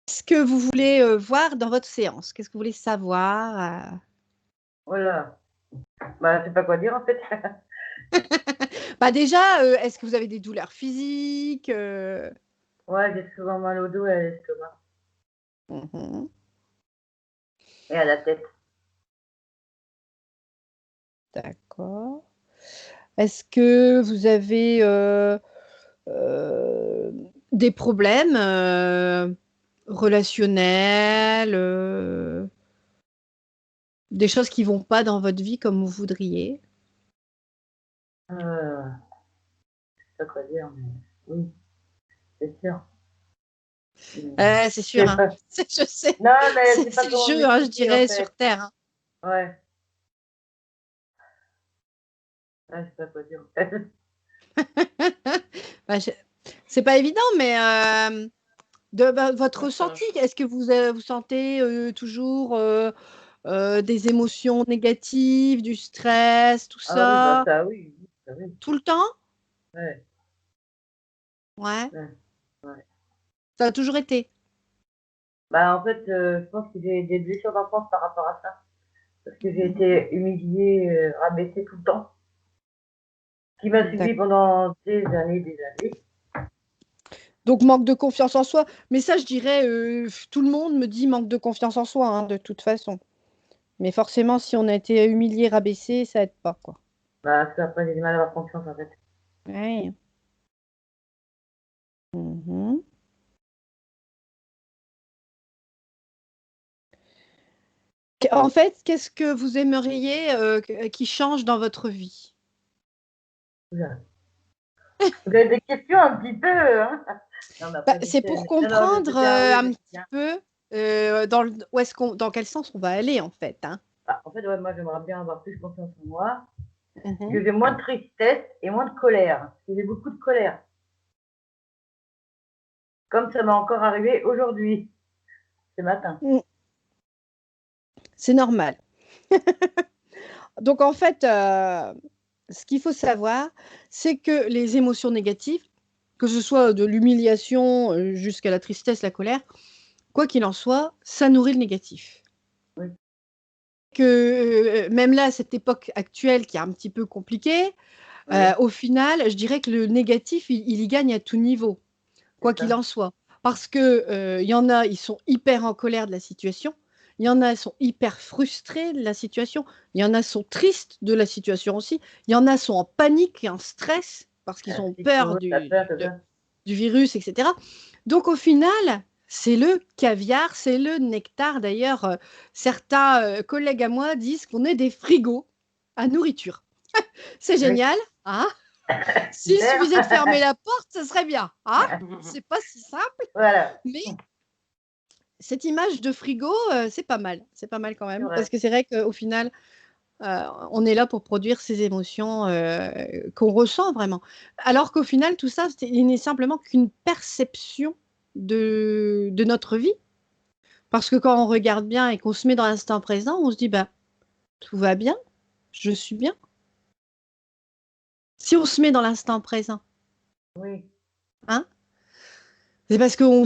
Qu'est-ce que vous voulez, voir dans votre séance? Qu'est-ce que vous voulez savoir, Voilà. Bah, je sais pas quoi dire en fait. Bah, déjà, est-ce que vous avez des douleurs physiques, Ouais, j'ai souvent mal au dos et à l'estomac Mmh. et à la tête. D'accord. Est-ce que vous avez, heu, des problèmes, relationnels, des choses qui vont pas dans votre vie comme vous voudriez? Je sais pas quoi dire, mais oui, c'est sûr. C'est Je sûr, sais hein. pas. Je sais, Non, mais je sais pas c'est le comment jeu, hein, je m'expliquer en dirais, fait. sur terre, hein. Ouais, ouais, je sais pas quoi dire en fait. Bah, je c'est pas évident, mais de votre Mmh. ressenti, est-ce que vous sentez, toujours, des émotions négatives, du stress, tout Ah oui, bah ça? ça oui, oui, ça oui. Tout le temps? Ouais, Ouais, ouais, ouais. ça a toujours été? Bah en fait, je pense que j'ai des blessures d'enfance par rapport à ça. Parce que j'ai Mmh. été humiliée, rabaissée tout le temps. Qui m'a suivi D'accord. pendant des années, des années. Donc manque de confiance en soi, mais ça je dirais, tout le monde me dit manque de confiance en soi, hein, de toute façon. Mais forcément si on a été humilié, rabaissé, ça aide pas, quoi. Bah, parce qu'après j'ai du mal à avoir confiance en fait. Ouais. Mmh. En fait, qu'est-ce que vous aimeriez, qui change dans votre vie? Ouh. Vous avez des questions un petit peu, hein? Non, mais Bah, après je c'est sais, pour mais non, non, je comprendre, sais bien, oui, je un sais petit bien. peu, dans quel sens on va aller, en fait, hein. Bah, en fait, ouais, moi j'aimerais bien avoir plus confiance en moi, Mmh. que j'ai moins de tristesse et moins de colère. Parce que j'ai beaucoup de colère. Comme ça m'est encore arrivé aujourd'hui, ce matin. Mmh, c'est normal. Donc en fait, ce qu'il faut savoir, c'est que les émotions négatives, que ce soit de l'humiliation, jusqu'à la tristesse, la colère, quoi qu'il en soit, ça nourrit le négatif. Oui, Même là, à cette époque actuelle qui est un petit peu compliquée, oui, au final, je dirais que le négatif, il y gagne à tout niveau. c'est Quoi qu'il ça. en soit. Parce que, il y en a, ils sont hyper en colère de la situation. Il y en a, ils sont hyper frustrés de la situation. Il y en a, sont tristes de la situation aussi. Il y en a, sont en panique et en stress parce qu'ils ont peur La peur, c'est ça. du virus et cetera. Donc au final, c'est le caviar, c'est le nectar. D'ailleurs, certains, collègues à moi disent qu'on est des frigos à nourriture. C'est Oui, génial, hein? S'il super. suffisait de fermer la porte, ce serait bien, hein? C'est pas si simple, Voilà, mais cette image de frigo, c'est pas mal quand c'est même, parce vrai. que c'est vrai qu'au final, on est là pour produire ces émotions, qu'on ressent vraiment. Alors qu'au final, tout ça, il n'est simplement qu'une perception de notre vie. Parce que quand on regarde bien et qu'on se met dans l'instant présent, on se dit: «Bah, tout va bien, je suis bien». Si on se met dans l'instant présent, Oui, hein? C'est parce on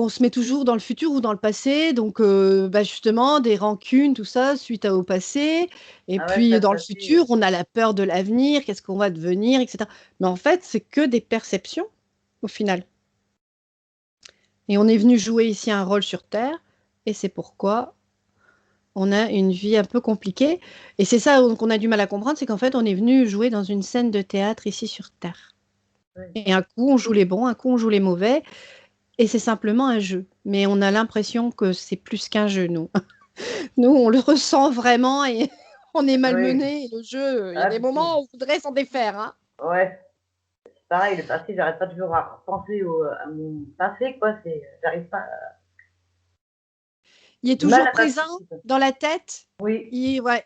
se met toujours dans le futur ou dans le passé, donc bah, justement des rancunes, tout ça, suite au passé et ah ouais, puis ça, dans le ça tue. futur, on a la peur de l'avenir, qu'est-ce qu'on va devenir et cetera. Mais en fait, c'est que des perceptions, au final et on est venu jouer ici un rôle sur terre et c'est pourquoi on a une vie un peu compliquée et c'est ça qu'on a du mal à comprendre, c'est qu'en fait, on est venu jouer dans une scène de théâtre ici sur terre Oui. et un coup, on joue les bons, un coup, on joue les mauvais. Et c'est simplement un jeu, mais on a l'impression que c'est plus qu'un jeu, nous. Nous, on le ressent vraiment et on est Oui. malmenés et le jeu, il y a Ah, des moments où on voudrait s'en défaire, hein. ouais. Pareil, le passé, j'arrête pas toujours à repenser à mon passé, quoi. J'arrive pas, Il j'ai est du mal toujours à présent m'appliquer, quoi. dans la tête, Oui, ouais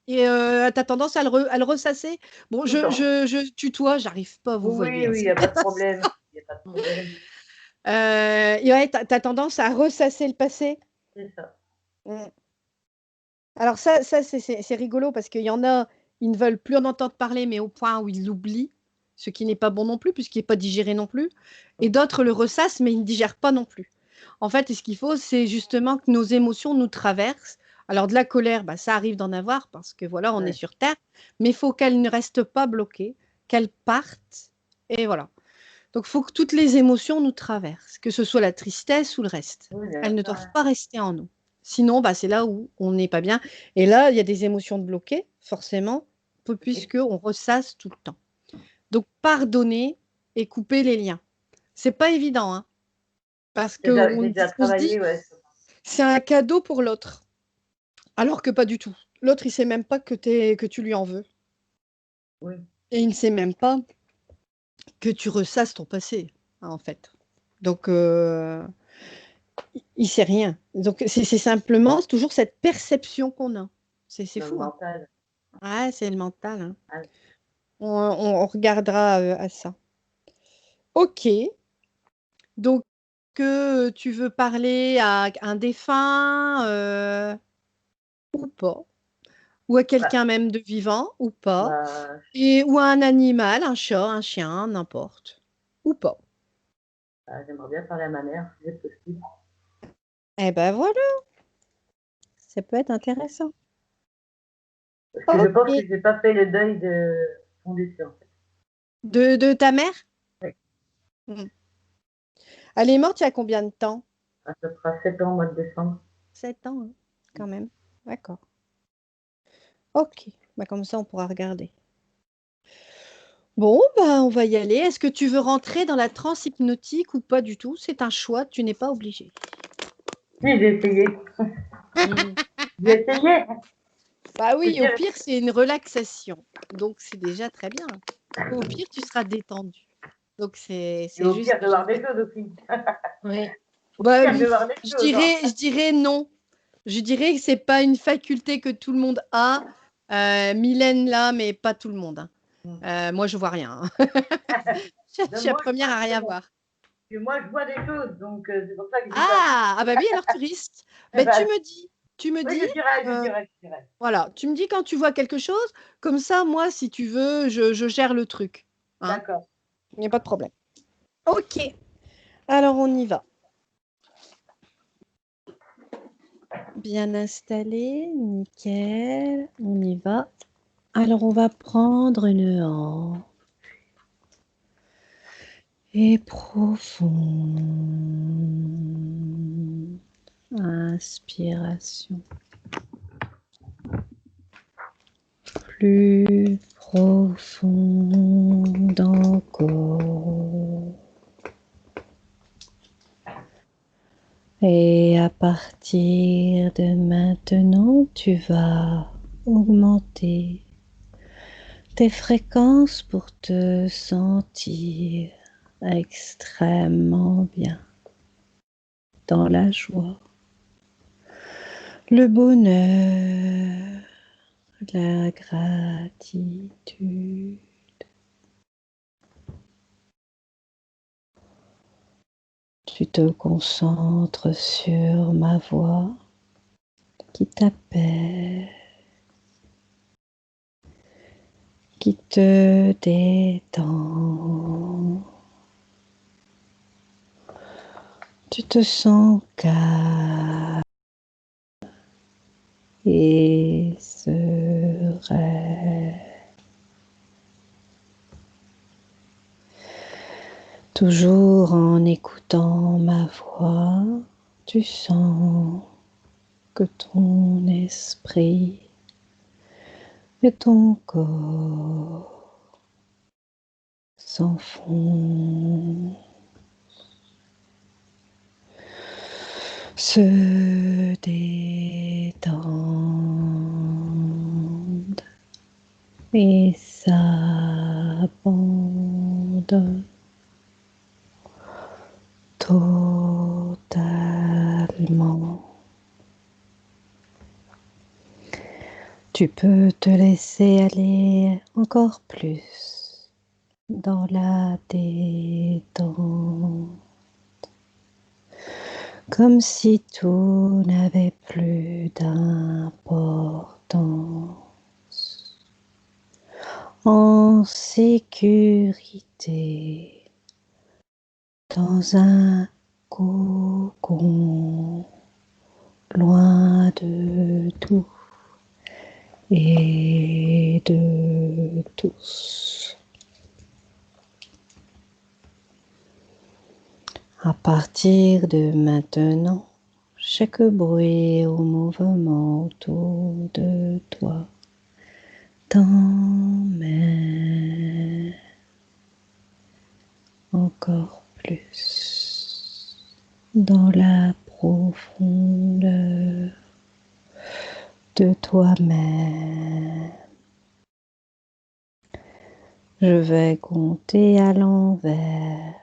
et tu as tendance à le ressasser? Bon, tout le temps. je tutoie, j'arrive pas à vous Oui, voyez, hein, oui, il c'est n'y a pas de problème. Il n'y a pas de problème. et ouais, tu as tendance à ressasser le passé? C'est ça. Mmh. Alors ça c'est rigolo parce qu'il y en a, ils ne veulent plus en entendre parler, mais au point où ils l'oublient, ce qui n'est pas bon non plus puisqu'il est pas digéré non plus et d'autres le ressassent, mais ils ne digèrent pas non plus. En fait, ce qu'il faut, c'est justement que nos émotions nous traversent. Alors, de la colère, bah, ça arrive d'en avoir parce que voilà, on est Ouais. sur Terre, mais il faut qu'elles ne restent pas bloquées, qu'elles partent. Et voilà. Donc, il faut que toutes les émotions nous traversent, que ce soit la tristesse ou le reste. Oui, bien Elles ne sûr, doivent hein. pas rester en nous. Sinon, bah, c'est là où on n'est pas bien. Et là, il y a des émotions bloquées, forcément, Oui. puisqu'on ressasse tout le temps. Donc, pardonner et couper les liens. C'est pas évident, hein, parce J'ai qu'on déjà on se dit, travaillé, ouais. c'est un cadeau pour l'autre, alors que pas du tout. L'autre, il sait même pas que tu lui en veux. Oui. Et il ne sait même pas que tu ressasses ton passé, hein, en fait. Donc, il sait rien. Donc, c'est simplement, c'est toujours cette perception qu'on a. C'est Dans le fou, hein. mental. Ouais, c'est le mental, hein. Ah, On regardera à ça. Ok. Donc, que tu veux parler à un défunt ou pas, ou à bah, quelqu'un même de vivant ou pas, bah, ou à un animal, un chat, un chien, n'importe, ou pas. j'aimerais bien parler à ma mère, si c'est possible. Eh ben voilà, ça peut être intéressant. Parce que je pense Ok. que j'ai pas fait le deuil de son décès, en fait. De ta mère? Oui. Hmm. Elle est morte il y a combien de temps? Ah, ça fera 7 ans au mois de décembre. 7 ans, hein, quand même. D'accord. Ok. Bah, comme ça, on pourra regarder. Bon, bah, on va y aller. Est-ce que tu veux rentrer dans la transe hypnotique ou pas du tout? C'est un choix, tu n'es pas obligé. Si, j'ai essayé. J'ai essayé. Bah Je oui, au dirais, pire, c'est une relaxation. Donc, c'est déjà très bien. Au pire, tu seras détendu. Donc, et c'est au pire, juste de voir des génial. choses aussi. Oui. Au Bah, pire, de voir des choses, hein. je dirais non. Je dirais que c'est pas une faculté que tout le monde a. Mylène là, mais pas tout le monde, hein. Moi, je vois rien, hein. Je Donc, suis la moi, je première vois à rien que, voir. que moi, je vois des choses. Donc, c'est pour ça que je dis ça. Ah bah oui, alors tu risques. Eh Ben, ben, tu me oui, dis, euh, je dirais. voilà, tu me dis quand tu vois quelque chose, comme ça, moi, si tu veux, je gère le truc. Hein, D'accord. il n'y a pas de problème. Ok, alors on y va. Bien installé, nickel, on y va. Alors on va prendre une hanche et profond. Inspiration. Plus profonde encore. Et à partir de maintenant, tu vas augmenter tes fréquences pour te sentir extrêmement bien dans la joie, le bonheur, la gratitude. Tu te concentres sur ma voix qui t'appelle, qui te détend. Tu te sens calme et serein. Toujours en écoutant ma voix, tu sens que ton esprit et ton corps s'enfoncent, se détendent et s'abandonnent totalement. Tu peux te laisser aller encore plus dans la détente, comme si tout n'avait plus d'importance, en sécurité, dans un cocon, loin de tout et de tous. À partir de maintenant, chaque bruit ou mouvement autour de toi t'emmène encore plus dans la profondeur de toi-même. Je vais compter à l'envers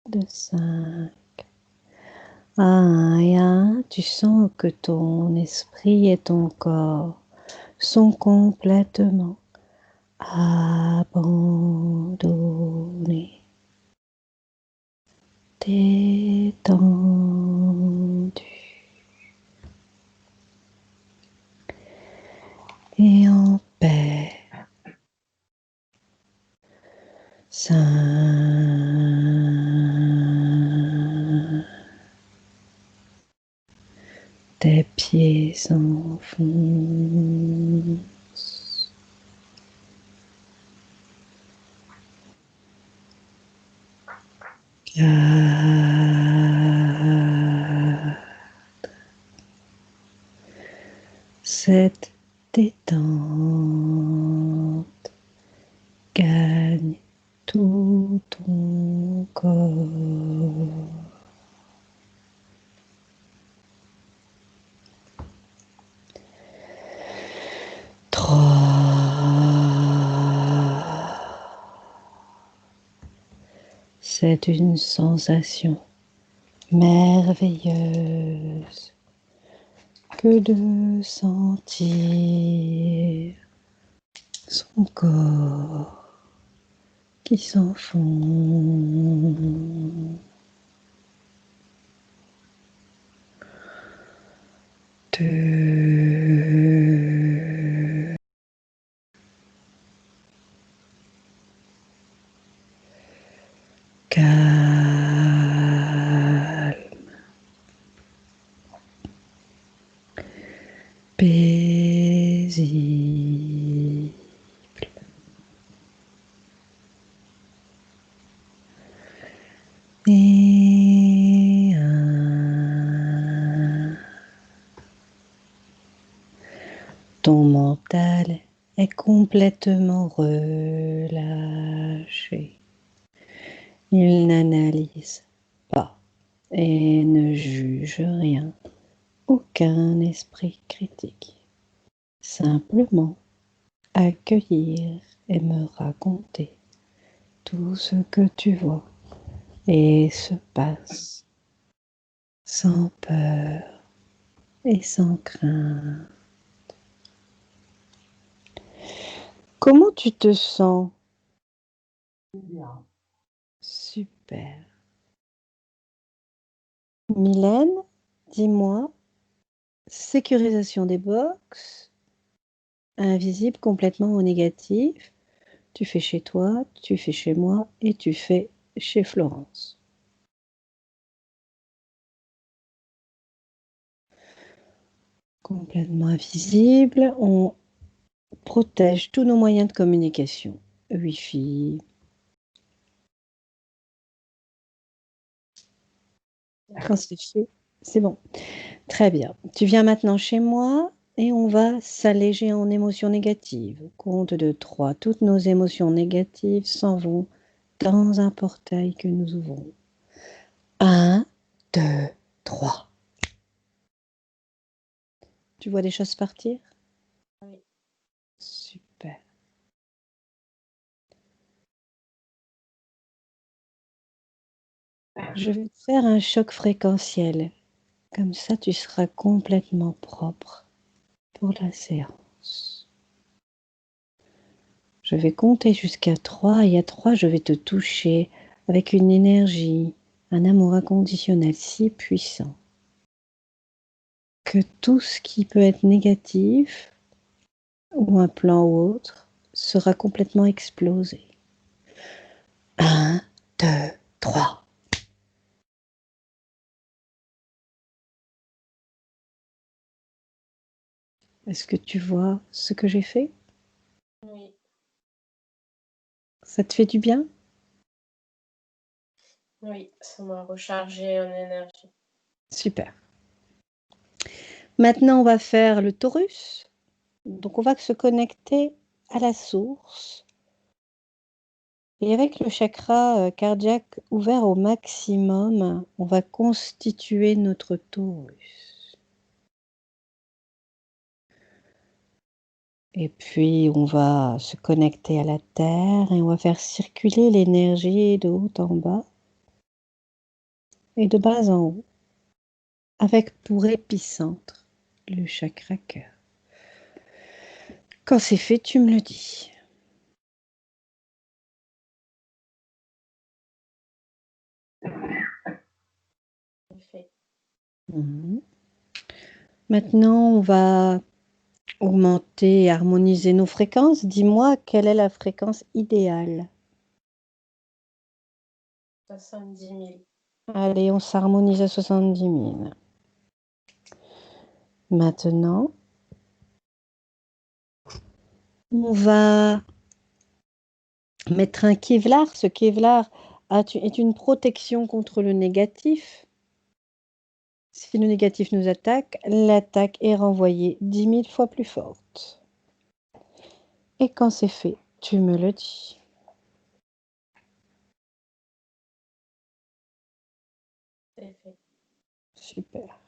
de 5 à 1 et à 1. Tu sens que ton esprit et ton corps sont complètement abandonnés, détendus et en paix. 5, tes pieds s'enfoncent. 4, cette détente gagne tout ton corps. 3, c'est une sensation merveilleuse que de sentir son corps qui s'enfonce. 2, calme, paisible. Et 1. Ton mental est complètement relâché. Il n'analyse pas et ne juge rien. Aucun esprit critique. Simplement accueillir et me raconter tout ce que tu vois et se passe sans peur et sans crainte. Comment tu te sens? Bien. Super. Mylène, dis-moi, sécurisation des box, invisible complètement au négatif. Tu fais chez toi, tu fais chez moi et tu fais chez Florence. Complètement invisible, on protège tous nos moyens de communication. Wi-Fi. Quand c'est fait, c'est bon. Très bien. Tu viens maintenant chez moi et on va s'alléger en émotions négatives. Au compte de 3, toutes nos émotions négatives s'en vont dans un portail que nous ouvrons. 1, 2, 3. Tu vois des choses partir? Oui. Super. Je vais te faire un choc fréquentiel. Comme ça, tu seras complètement propre pour la séance. Je vais compter jusqu'à 3 et à 3, je vais te toucher avec une énergie, un amour inconditionnel si puissant que tout ce qui peut être négatif ou un plan ou autre sera complètement explosé. 1, 2, 3. Est-ce que tu vois ce que j'ai fait? Oui. Ça te fait du bien? Oui, ça m'a rechargé en énergie. Super. Maintenant, on va faire le torus. Donc, on va se connecter à la source. Et avec le chakra cardiaque ouvert au maximum, on va constituer notre torus. Et puis, on va se connecter à la terre et on va faire circuler l'énergie de haut en bas et de bas en haut, avec pour épicentre le chakra cœur. Quand c'est fait, tu me le dis. Fait. Mhm. Maintenant, on va augmenter et harmoniser nos fréquences. Dis-moi, quelle est la fréquence idéale? 70 000. Allez, on s'harmonise à 70 000. Maintenant, on va mettre un Kevlar. Ce Kevlar est une protection contre le négatif. Si le négatif nous attaque, l'attaque est renvoyée 10 000 fois plus forte. Et quand c'est fait, tu me le dis. C'est fait. Super.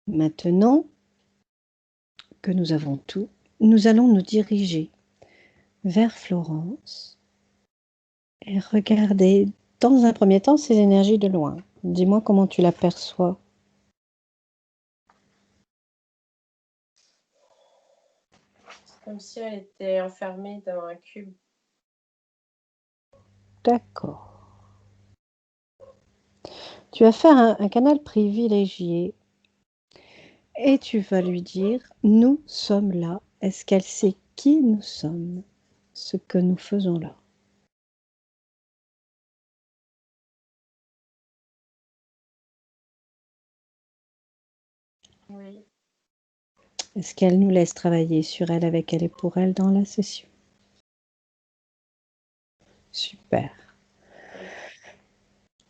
Maintenant que nous avons tout, nous allons nous diriger vers Florence et regarder dans un premier temps ces énergies de loin. Dis-moi comment tu l'aperçois. C'est comme si elle était enfermée dans un cube. D'accord. Tu vas faire un canal privilégié et tu vas lui dire, nous sommes là. Est-ce qu'elle sait qui nous sommes, ce que nous faisons là? Oui. Est-ce qu'elle nous laisse travailler sur elle, avec elle et pour elle dans la session? Super.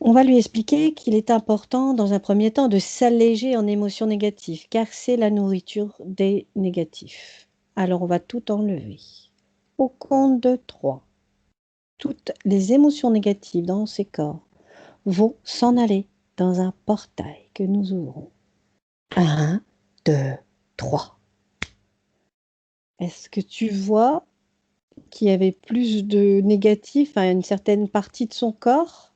On va lui expliquer qu'il est important, dans un premier temps, de s'alléger en émotions négatives, car c'est la nourriture des négatifs. Alors, on va tout enlever. Au compte de 3, toutes les émotions négatives dans ces corps vont s'en aller dans un portail que nous ouvrons. 1, 2, 3. Est-ce que tu vois qu'il y avait plus de négatifs à une certaine partie de son corps?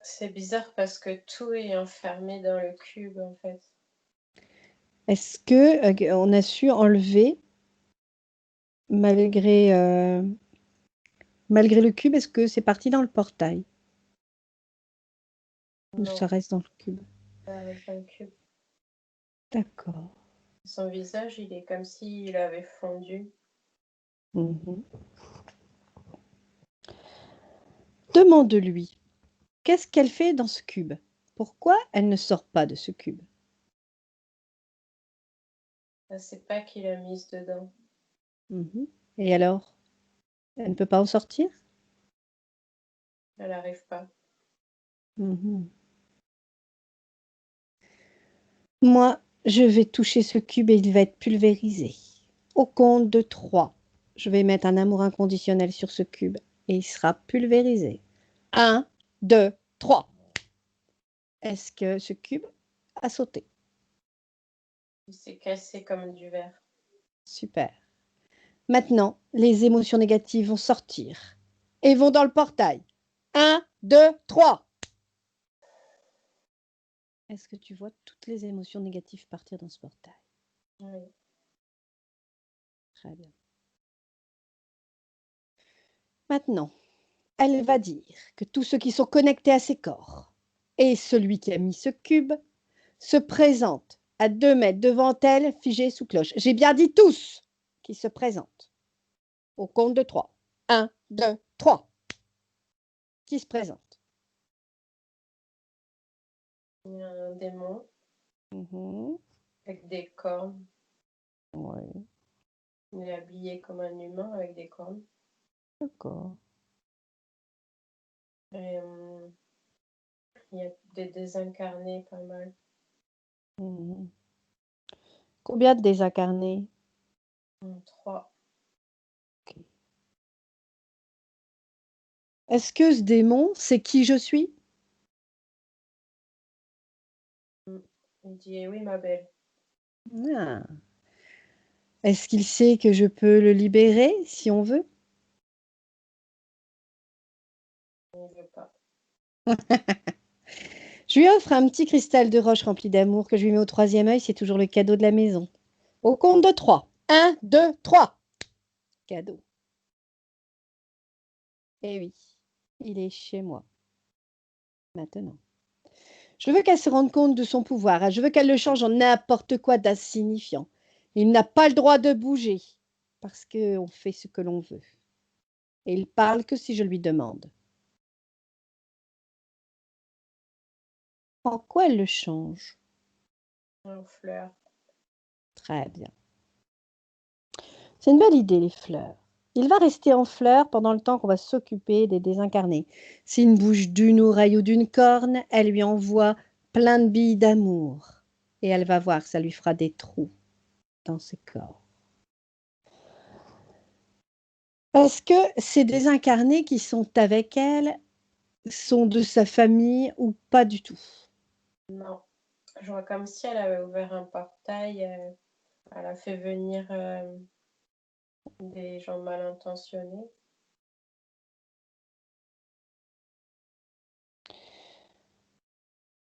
C'est bizarre parce que tout est enfermé dans le cube en fait. Est-ce que on a su enlever malgré le cube? Est-ce que c'est parti dans le portail ou Non, ça reste dans le cube? ça reste dans le cube. D'accord. Son visage, il est comme s'il avait fondu. Mhm. Demande-lui, qu'est-ce qu'elle fait dans ce cube? Pourquoi elle ne sort pas de ce cube? C'est pas qu'il a mise dedans. Mhm. Et alors? Elle ne peut pas en sortir? Elle n'arrive pas. Mhm. Moi, je vais toucher ce cube et il va être pulvérisé. Au compte de 3, je vais mettre un amour inconditionnel sur ce cube et il sera pulvérisé. 1, 2, 3. Est-ce que ce cube a sauté? Il s'est cassé comme du verre. Super. Maintenant, les émotions négatives vont sortir et vont dans le portail. 1, 2, 3. Est-ce que tu vois toutes les émotions négatives partir dans ce portail? Oui. Très bien. Maintenant, elle va dire que tous ceux qui sont connectés à ces corps et celui qui a mis ce cube se présentent à 2 mètres devant elle, figés sous cloche. J'ai bien dit tous qui se présentent. Au compte de 3. 1, 2, 3. Qui se présente? Il y a un démon. Mhm. avec des cornes. Ouais, Il est habillé comme un humain avec des cornes. d'accord. Et il y a des désincarnés pas mal. Mhm. Combien de désincarnés? 3. Ok. Est-ce que ce démon, c'est qui je suis? Il dit eh oui, ma belle. Ah. Est-ce qu'il sait que je peux le libérer si on veut? Il ne veut pas. Je lui offre un petit cristal de roche rempli d'amour que je lui mets au troisième œil, c'est toujours le cadeau de la maison. Au compte de 3. 1, 2, 3. Cadeau. Eh oui, il est chez moi, maintenant. Je veux qu'elle se rende compte de son pouvoir. Je veux qu'elle le change en n'importe quoi d'insignifiant. Il n'a pas le droit de bouger parce qu'on fait ce que l'on veut. Et il parle que si je lui demande. En quoi elle le change? En fleurs. Très bien. C'est une belle idée, les fleurs. Il va rester en fleurs pendant le temps qu'on va s'occuper des désincarnés. S'il bouge d'une oreille ou d'une corne, elle lui envoie plein de billes d'amour. Et elle va voir, ça lui fera des trous dans ses corps. Est-ce que ces désincarnés qui sont avec elle sont de sa famille ou pas du tout? Non. Je vois comme si elle avait ouvert un portail. Elle a fait venir des gens mal intentionnés.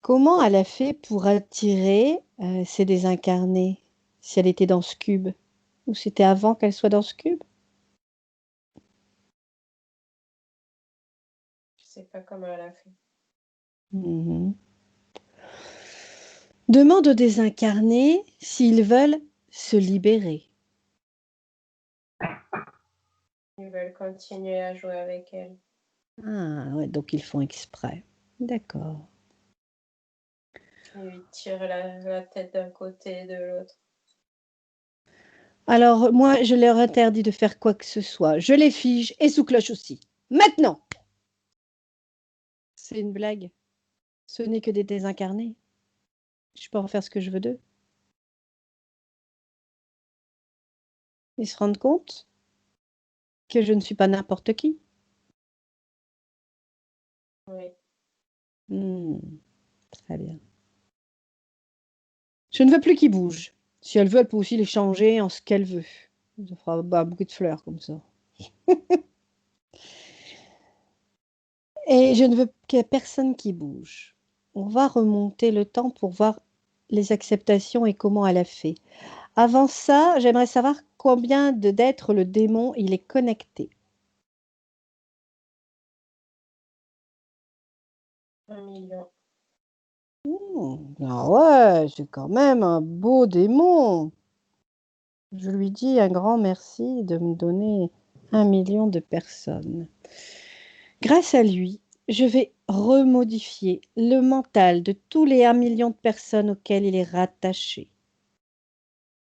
Comment elle a fait pour attirer ces désincarnés si elle était dans ce cube? Ou c'était avant qu'elle soit dans ce cube? Je sais pas comment elle a fait. Mhm. Demande aux désincarnés s'ils veulent se libérer. Ils veulent continuer à jouer avec elle. Ah, ouais, donc ils font exprès. D'accord. Ils lui tirent la tête d'un côté et de l'autre. Alors, moi, je leur interdis de faire quoi que ce soit. Je les fige et sous cloche aussi. Maintenant! C'est une blague. Ce n'est que des désincarnés. Je peux en faire ce que je veux d'eux. Ils se rendent compte que je ne suis pas n'importe qui. Oui. Hmm, très bien. Je ne veux plus qu'ils bougent. Si elle veut, elle peut aussi les changer en ce qu'elle veut. Ça fera beaucoup de fleurs comme ça. Et je ne veux qu'il y ait personne qui bouge. On va remonter le temps pour voir les acceptations et comment elle a fait. Avant ça, j'aimerais savoir combien d'êtres le démon il est connecté. 1 million. Ah ouais, c'est quand même un beau démon. Je lui dis un grand merci de me donner 1 million de personnes. Grâce à lui, je vais remodifier le mental de tous les 1 million de personnes auxquelles il est rattaché,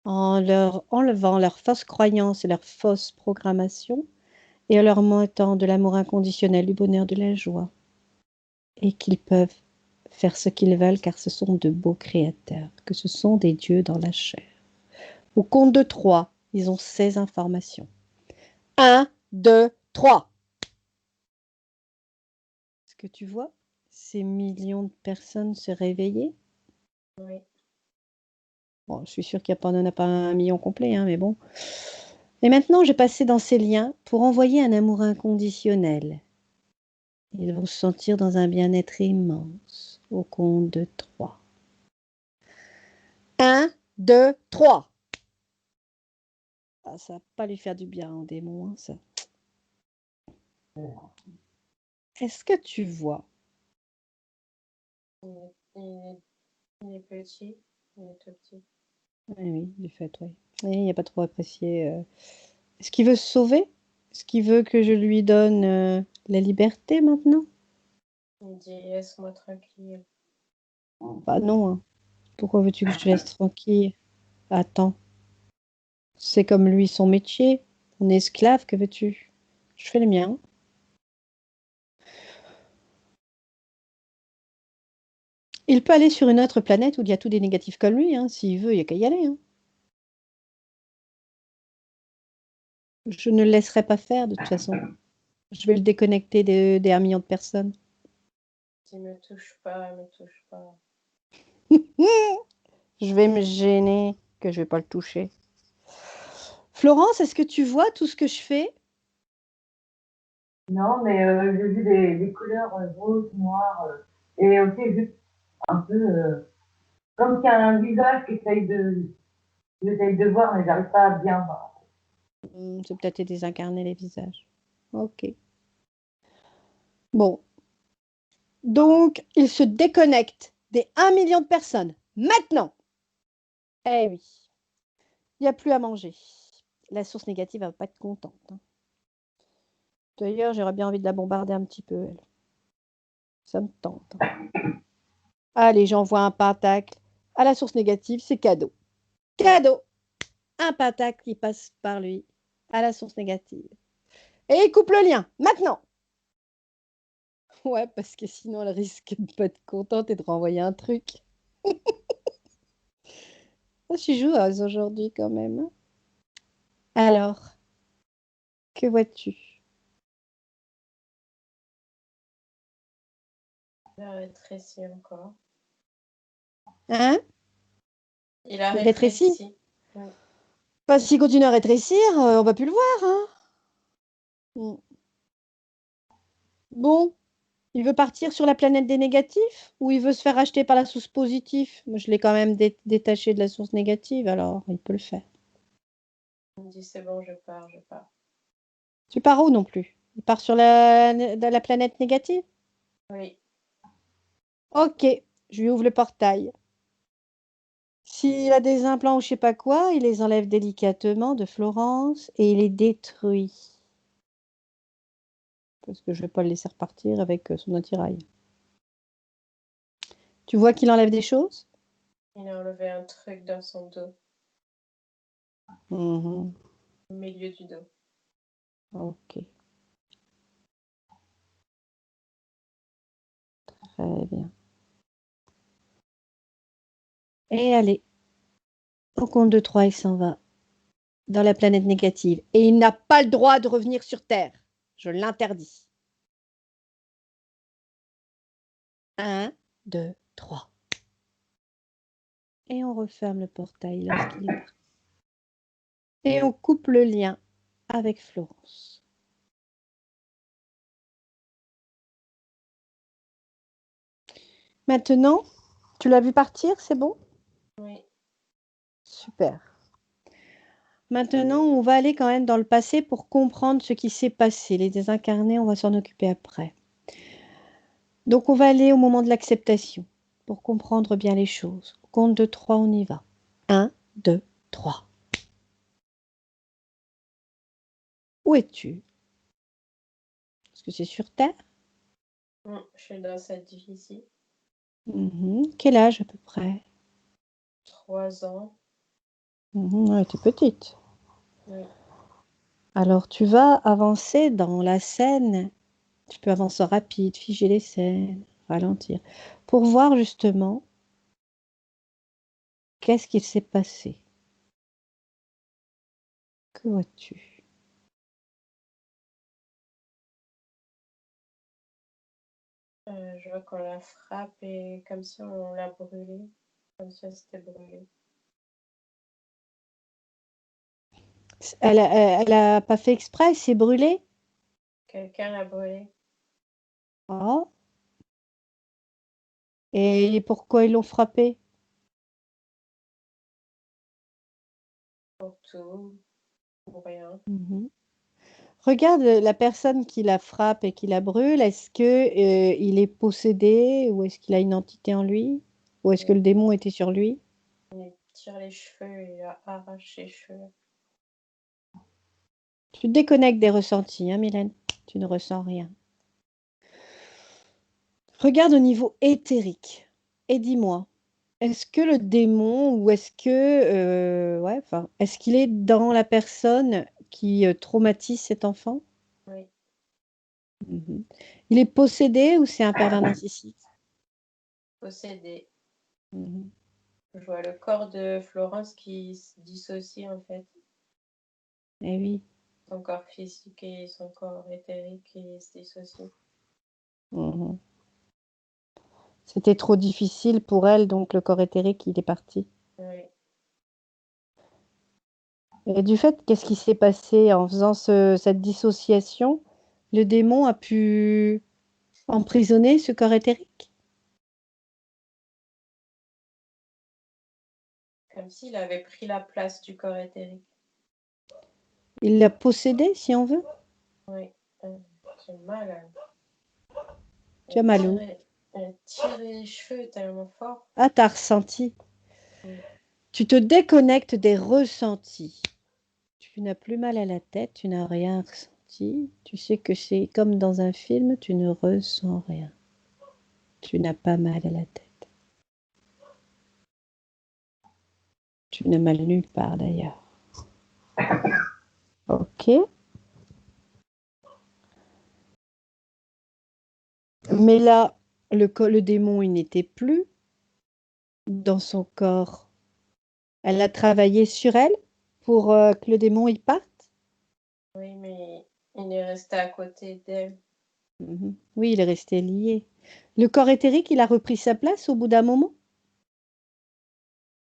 en leur enlevant leurs fausses croyances et leurs fausses programmations, et en leur montrant de l'amour inconditionnel, du bonheur, de la joie, et qu'ils peuvent faire ce qu'ils veulent car ce sont de beaux créateurs, que ce sont des dieux dans la chair. Au compte de 3, ils ont ces informations. 1, 2, 3. Est-ce que tu vois ces millions de personnes se réveiller? Oui. Bon, je suis sûre qu'il n'y en a pas 1 million complet, hein, mais bon. Et maintenant, j'ai passé dans ces liens pour envoyer un amour inconditionnel. Ils vont se sentir dans un bien-être immense. Au compte de 3. 1, 2, 3. Ah, ça va pas lui faire du bien en démon, hein, ça. Est-ce que tu vois? Il est petit. Il est tout petit. Oui, du fait, oui. Et il n'y a pas trop apprécié. Est-ce qu'il veut se sauver? Est-ce qu'il veut que je lui donne la liberté maintenant? Il dit laisse-moi tranquille. Bah non, hein. Pourquoi veux-tu que je te laisse tranquille? Attends. C'est comme lui son métier. On est esclave, que veux-tu? Je fais le mien. Il peut aller sur une autre planète où il y a tous des négatifs comme lui, hein. S'il veut, il n'y a qu'à y aller, hein. Je ne le laisserai pas faire, de toute façon. Je vais le déconnecter des 1 million de personnes. Il me touche pas, me touche pas. Je vais me gêner que je vais pas le toucher. Florence, est-ce que tu vois tout ce que je fais? Non, mais j'ai vu des couleurs roses, noires, et aussi juste un peu comme qu'il y a un visage j'essaye de voir, mais j'arrive pas à bien voir. C'est peut-être désincarner les visages. Ok. Bon. Donc, il se déconnecte des 1 million de personnes. Maintenant! Eh oui. Il n'y a plus à manger. La source négative va pas être contente, hein. D'ailleurs, j'aurais bien envie de la bombarder un petit peu, elle. Ça me tente, hein. Allez, j'envoie un pentacle à la source négative, c'est cadeau. Cadeau! Un pentacle qui passe par lui à la source négative. Et il coupe le lien, maintenant! Ouais, parce que sinon, elle risque de pas être contente et de renvoyer un truc. Je suis joueuse aujourd'hui quand même, hein. Alors, que vois-tu? Il a rétréci encore. Hein? Il a Il rétrécit? rétréci. Oui. Parce s'il continue à rétrécir, on va plus le voir, hein. Mm. Bon, il veut partir sur la planète des négatifs ou il veut se faire acheter par la source positive? Moi, je l'ai quand même détaché de la source négative, alors il peut le faire. Il me dit c'est bon, je pars, je pars. Tu pars où non plus? Il part sur la planète négative? Oui. Ok, je lui ouvre le portail. S'il a des implants ou je sais pas quoi, il les enlève délicatement de Florence et il les détruit. Parce que je vais pas le laisser repartir avec son attirail. Tu vois qu'il enlève des choses? Il a enlevé un truc dans son dos, Mhm. au milieu du dos. Ok, très bien. Et allez, au compte de 3, il s'en va dans la planète négative. Et il n'a pas le droit de revenir sur Terre. Je l'interdis. 1, 2, 3. Et on referme le portail lorsqu'il est parti. Et on coupe le lien avec Florence. Maintenant, tu l'as vu partir, c'est bon? Oui. Super. Maintenant, on va aller quand même dans le passé pour comprendre ce qui s'est passé. Les désincarnés, on va s'en occuper après. Donc, on va aller au moment de l'acceptation pour comprendre bien les choses. Au compte de 3, on y va. 1, 2, 3. Où es-tu? Est-ce que c'est sur Terre? Je suis dans cette vie ici. Quel âge à peu près? 3 ans. Ouais, t'es petite. Oui. Alors, tu vas avancer dans la scène. Tu peux avancer rapide, figer les scènes, ralentir, pour voir justement qu'est-ce qui s'est passé. Que vois-tu? Je vois qu'on la frappe et comme si on l'a brûlée. Comme si elle s'était brûlée. Elle a pas fait exprès, elle s'est brûlée. Quelqu'un l'a brûlée. Oh. Et pourquoi ils l'ont frappée? Pour tout. Pour rien. Regarde la personne qui la frappe et qui la brûle. Est-ce que il est possédé ou est-ce qu'il a une entité en lui? Ou est-ce que le démon était sur lui? Il tire les cheveux, il arrache les cheveux. Tu te déconnectes des ressentis, hein, Mylène? Tu ne ressens rien. Regarde au niveau éthérique et dis-moi, est-ce que le démon ou est-ce que ouais, enfin, est-ce qu'il est dans la personne qui traumatise cet enfant? Oui, Mhm. Il est possédé ou c'est un pervers narcissique? possédé. Mhm. Je vois le corps de Florence qui se dissocie en fait. Eh oui. Son corps physique et son corps éthérique qui se dissocient. Mhm. C'était trop difficile pour elle, donc le corps éthérique, il est parti. Oui. Et du fait, qu'est-ce qui s'est passé en faisant cette dissociation? Le démon a pu emprisonner ce corps éthérique? Comme s'il avait pris la place du corps éthérique. Il l'a possédé, si on veut? Oui. J'ai mal. Tu as mal où? Elle tire les cheveux tellement fort. Ah, t'as ressenti. Oui. Tu te déconnectes des ressentis. Tu n'as plus mal à la tête, tu n'as rien ressenti. Tu sais que c'est comme dans un film, tu ne ressens rien. Tu n'as pas mal à la tête. Tu n'as mal nulle part d'ailleurs. Ok. Mais là, le démon, il n'était plus dans son corps. Elle a travaillé sur elle pour que le démon y parte. Oui, mais il est resté à côté d'elle. Mhm. Oui, il est resté lié. Le corps éthérique, il a repris sa place au bout d'un moment?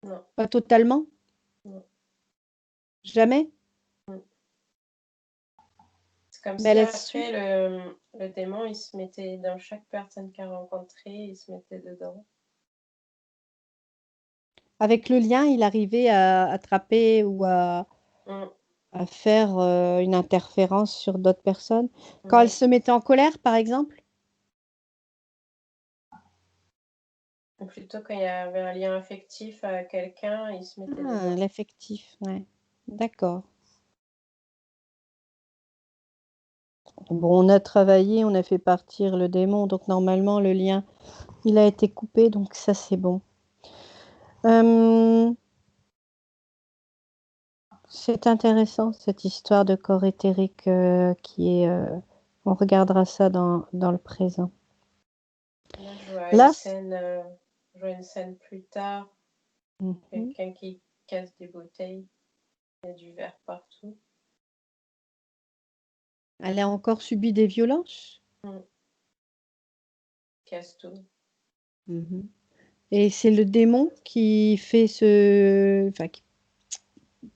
Non. Pas totalement? Non. Jamais? C'est comme Mais si elle a su. après le démon, il se mettait dans chaque personne qu'il a rencontrée, il se mettait dedans. Avec le lien, il arrivait à attraper ou Mm. à faire une interférence sur d'autres personnes. Quand elle Oui. se mettait en colère, par exemple? Ou plutôt quand il y avait un lien affectif à quelqu'un, il se mettait Ah, dedans. l'affectif, ouais. D'accord. Bon, on a travaillé, on a fait partir le démon, donc normalement le lien, il a été coupé, donc ça c'est bon. C'est intéressant cette histoire de corps éthérique qui est. On regardera ça dans le présent. Là, je vois Là, une scène plus tard, mhm. quelqu'un qui casse des bouteilles, il y a du verre partout. Elle a encore subi des violences. Mm. Casse tout. Mhm. Et c'est le démon qui fait enfin,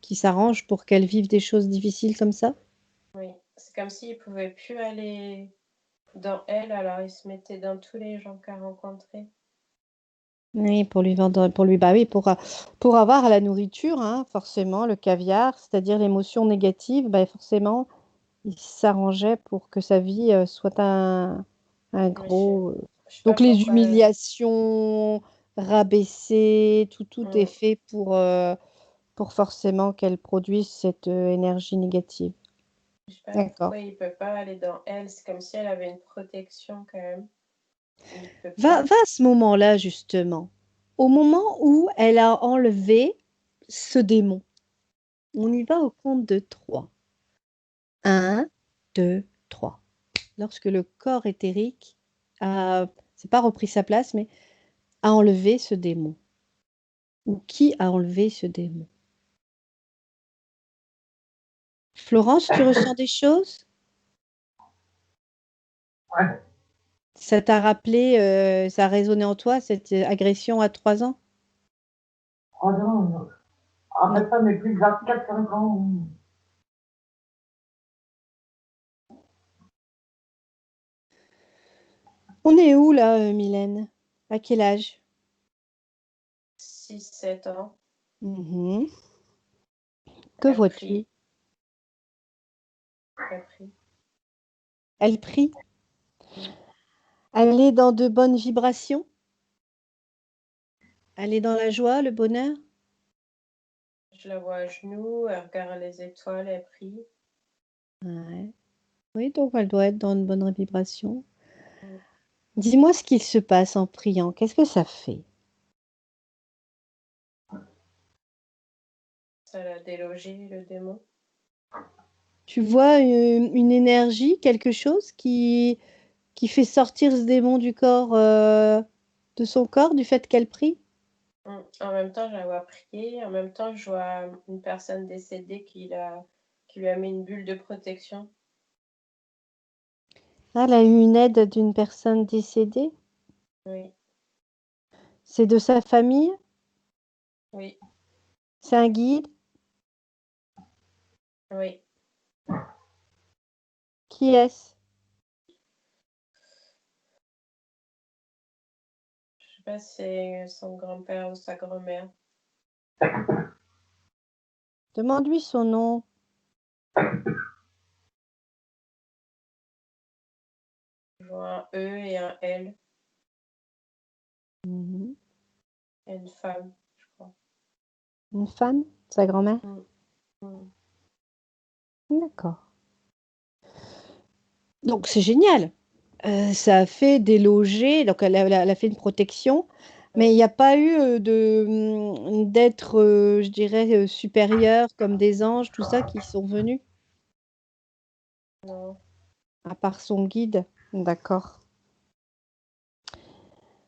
qui s'arrange pour qu'elle vive des choses difficiles comme ça. Oui, c'est comme s'il pouvait plus aller dans elle, alors il se mettait dans tous les gens qu'il a rencontrés. Oui, pour lui vendre, pour lui, bah oui, pour avoir la nourriture, hein, forcément, le caviar, c'est-à-dire l'émotion négative, bah forcément, il s'arrangeait pour que sa vie soit un Mais gros. je sais pas Donc les pourquoi. humiliations, rabaisser, tout est Mm, fait pour forcément qu'elle produise cette énergie négative. je sais pas D'accord. pourquoi il peut pas aller dans elle. C'est comme si elle avait une protection quand même. Il peut Va pas. à ce moment-là, justement, au moment où elle a enlevé ce démon. On y va au compte de 3. 1, 2, 3. Lorsque le corps éthérique c'est pas repris sa place, mais a enlevé ce démon. Ou qui a enlevé ce démon? Florence, tu ressens des choses? Ouais. Ça t'a rappelé, ça a résonné en toi, cette agression à 3 ans? Oh non, non. Après Non. ça, mais plus de 24-5 ans. On est où là, Mylène? À quel âge? 6-7 ans. Mhm. Que Elle prie. vois-tu? Elle prie. Elle prie. Mm. Elle est dans de bonnes vibrations. Elle est dans la joie, le bonheur. Je la vois à genoux, elle regarde les étoiles, elle prie. Ouais. Oui, donc elle doit être dans une bonne vibration. Mm. Dis-moi ce qu'il se passe en priant. Qu'est-ce que ça fait? Ça l'a délogé, le démon. Tu vois une énergie, quelque chose qui fait sortir ce démon du corps, de son corps, du fait qu'elle prie? En même temps, je la vois prier. En même temps, je vois une personne décédée qui lui a mis une bulle de protection. Ah, elle a eu une aide d'une personne décédée? Oui, C'est de sa famille? oui, C'est un guide? oui. Qui est-ce? Je sais pas si c'est son grand-père ou sa grand-mère. Demande-lui son nom. Je vois un E et un L Mhm. et une femme, je crois. Une femme? Sa grand-mère? Mm, mm. D'accord. Donc c'est génial. Ça a fait déloger, donc elle a fait une protection, mais il Oui, n'y a pas eu d'êtres, je dirais, supérieurs comme des anges, tout ça, qui sont venus, non. à part son guide. D'accord.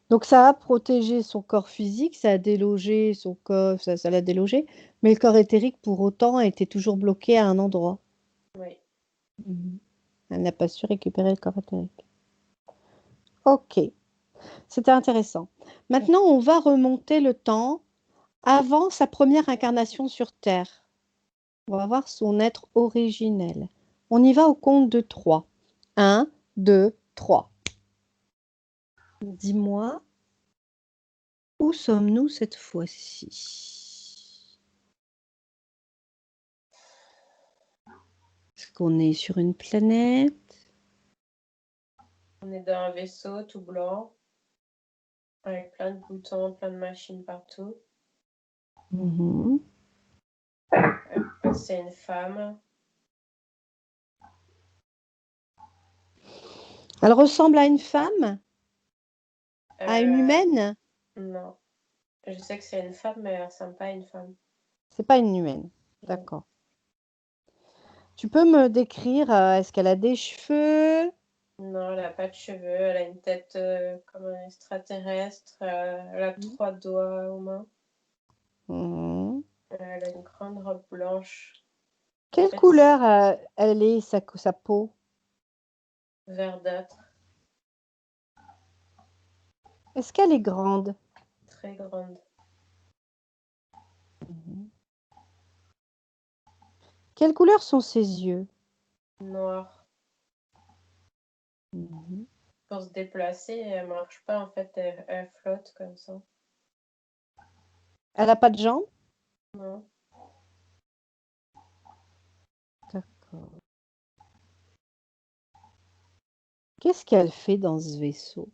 Donc ça a protégé son corps physique, ça a délogé son corps, ça l'a délogé, mais le corps éthérique, pour autant, était toujours bloqué à un endroit. Oui. Mhm. Elle n'a pas su récupérer le corps éthérique. Ok, c'était intéressant. Maintenant, on va remonter le temps avant sa première incarnation sur Terre. On va voir son être originel. On y va au compte de 3. 1, 2, 3. Dis-moi, où sommes-nous cette fois-ci? Est-ce qu'on est sur une planète? On est dans un vaisseau tout blanc, avec plein de boutons, plein de machines partout. Mhm. C'est une femme. Elle ressemble à une femme? À une Euh, humaine? non. Je sais que c'est une femme, mais elle ressemble pas à une femme. C'est pas une humaine. Non, D'accord. Tu peux me décrire, est-ce qu'elle a des cheveux? non, elle a pas de cheveux. Elle a une tête comme un extraterrestre. Elle a 3 doigts aux mains. Mhm. Elle a une grande robe blanche. En Quelle fait, couleur elle est, sa peau? verdâtre, Est-ce qu'elle est grande? très grande. Mhm. Quelle couleur sont ses yeux? Noire. Mhm. Pour se déplacer, elle marche pas. En fait, elle flotte comme ça. Elle n'a pas de jambes? Non. D'accord. Qu'est-ce qu'elle fait dans ce vaisseau?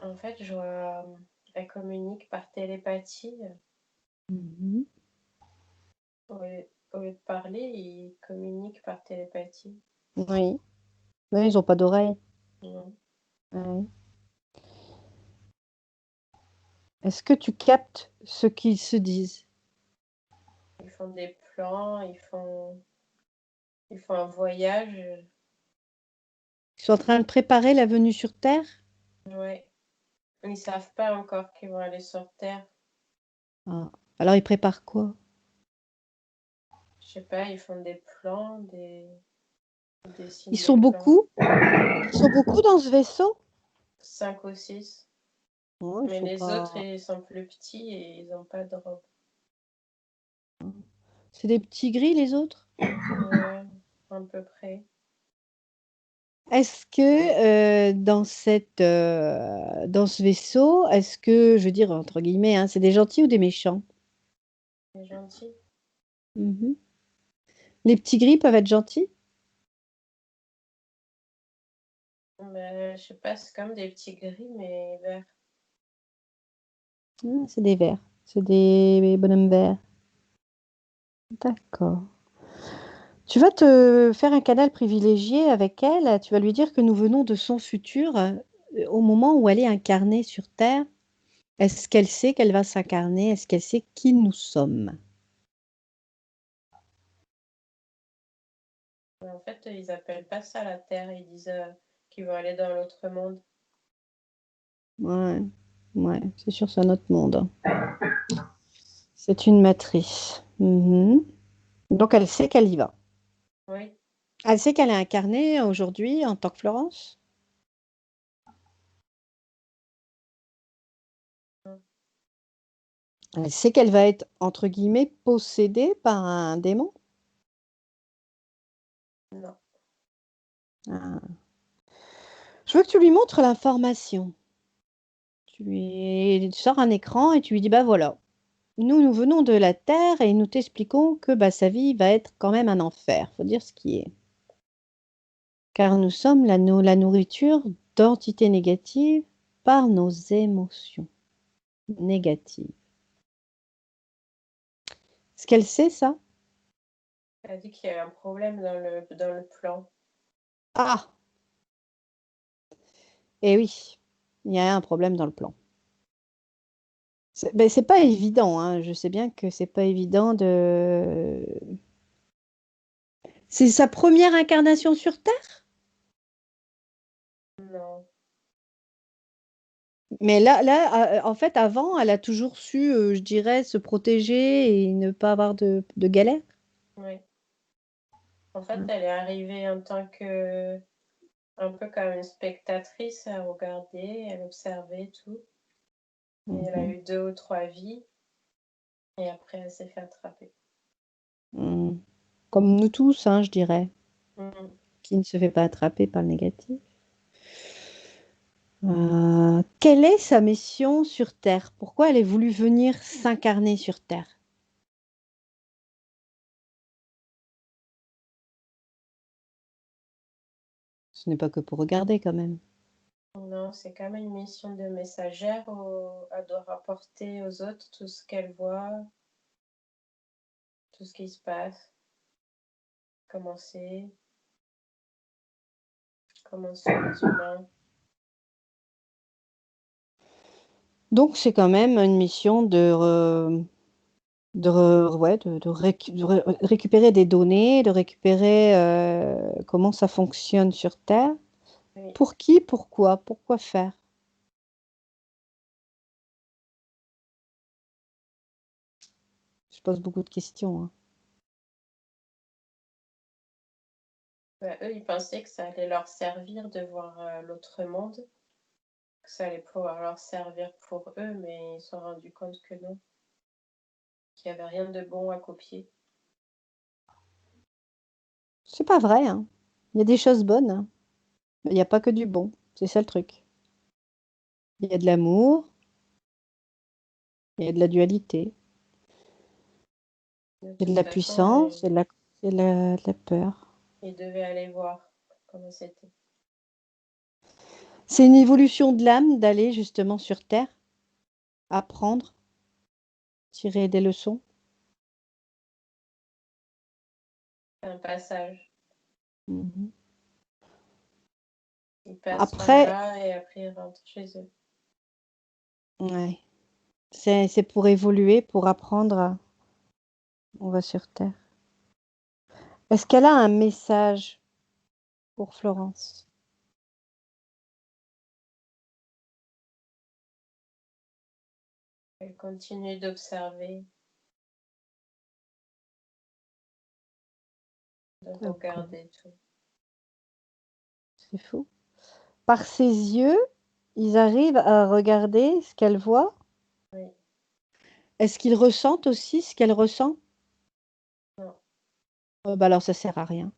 En fait, je vois, elle communique par télépathie. Mhm. Au lieu de parler, ils communiquent par télépathie. Oui. Oui, ils n'ont pas d'oreilles. Non. Ouais. Est-ce que tu captes ce qu'ils se disent? Ils font des plans, ils font un voyage. Ils sont en train de préparer la venue sur Terre? Ouais. Ils savent pas encore qu'ils vont aller sur Terre. Ah. Alors ils préparent quoi? Je sais pas, ils font des plans, ils Ils dessinent des sont plans. beaucoup? Ils sont beaucoup dans ce vaisseau? 5 ou 6. Oh, ils Mais sont les autres, pas. ils sont plus petits et ils ont pas de robe. C'est des petits gris, les autres? Ouais, à peu près. Est-ce que dans ce vaisseau, est-ce que, je veux dire, entre guillemets, hein, c'est des gentils ou des méchants? C'est gentil. Mhm. Les petits gris peuvent être gentils? Mais je sais pas, c'est comme des petits gris, mais verts. Ah, c'est des verts. C'est des bonhommes verts. D'accord. Tu vas te faire un canal privilégié avec elle. Tu vas lui dire que nous venons de son futur au moment où elle est incarnée sur Terre Est-ce qu'elle sait qu'elle va s'incarner? Est-ce qu'elle sait qui nous sommes? En fait, ils appellent pas ça la Terre, ils disent qu'ils vont aller dans l'autre monde. Ouais, ouais, c'est sûr, c'est un autre monde. C'est une matrice. Mhm. Donc, elle sait qu'elle y va. Oui, Elle sait qu'elle est incarnée aujourd'hui en tant que Florence. Elle sait qu'elle va être, entre guillemets, possédée par un démon. non. Ah. Je veux que tu lui montres l'information. Tu sors un écran et tu lui dis, bah voilà, nous venons de la Terre et nous t'expliquons que bah, sa vie va être quand même un enfer. Faut dire ce qui est. Car nous sommes la nourriture d'entités négatives par nos émotions négatives. Est-ce qu'elle sait ça? Elle a dit qu'il y a un problème dans le plan. Ah, eh oui, il y a un problème dans le plan. Ben, c'est pas évident, hein. Je sais bien que c'est pas évident de. C'est sa première incarnation sur Terre? Non, Mais là, en fait, avant, elle a toujours su, je dirais, se protéger et ne pas avoir de galère. oui. En fait, elle est arrivée en tant que, un peu comme une spectatrice à regarder, elle observait tout. Et elle a Mhm. eu 2 ou 3 vies, et après elle s'est fait attraper. Mhm. Comme nous tous, hein, je dirais, Mhm. qui ne se fait pas attraper par le négatif. Quelle est sa mission sur Terre? Pourquoi elle est voulu venir s'incarner sur Terre? Ce n'est pas que pour regarder quand même. Non, c'est quand même une mission de messagère. Elle doit rapporter aux autres tout ce qu'elle voit, tout ce qui se passe, comment sont les humains. Donc c'est quand même une mission ouais, récupérer des données, de récupérer comment ça fonctionne sur Terre. Oui. Pour qui? Pourquoi? Pourquoi faire? Je pose beaucoup de questions, hein. Bah, eux, ils pensaient que ça allait leur servir de voir l'autre monde, que ça allait pouvoir leur servir pour eux, mais ils se sont rendus compte que non, qu'il n'y avait rien de bon à copier. C'est pas vrai, hein. Il y a des choses bonnes, hein. Il n'y a pas que du bon. C'est ça le truc. Il y a de l'amour, il y a de la dualité, De il y a de toute la façon, puissance, de la peur. ils devaient aller voir comment c'était. C'est une évolution de l'âme d'aller justement sur Terre, apprendre, tirer des leçons. C'est un passage. Mhm. Ils passent par Après, là et après ils rentrent chez eux. ouais, c'est pour évoluer, pour apprendre. On va sur Terre. Est-ce qu'elle a un message pour Florence? Elle continue d'observer, de D'accord, regarder tout. c'est fou. Par ses yeux, ils arrivent à regarder ce qu'elle voit. Oui, Est-ce qu'ils ressentent aussi ce qu'elle ressent? non, Bah alors ça sert à rien.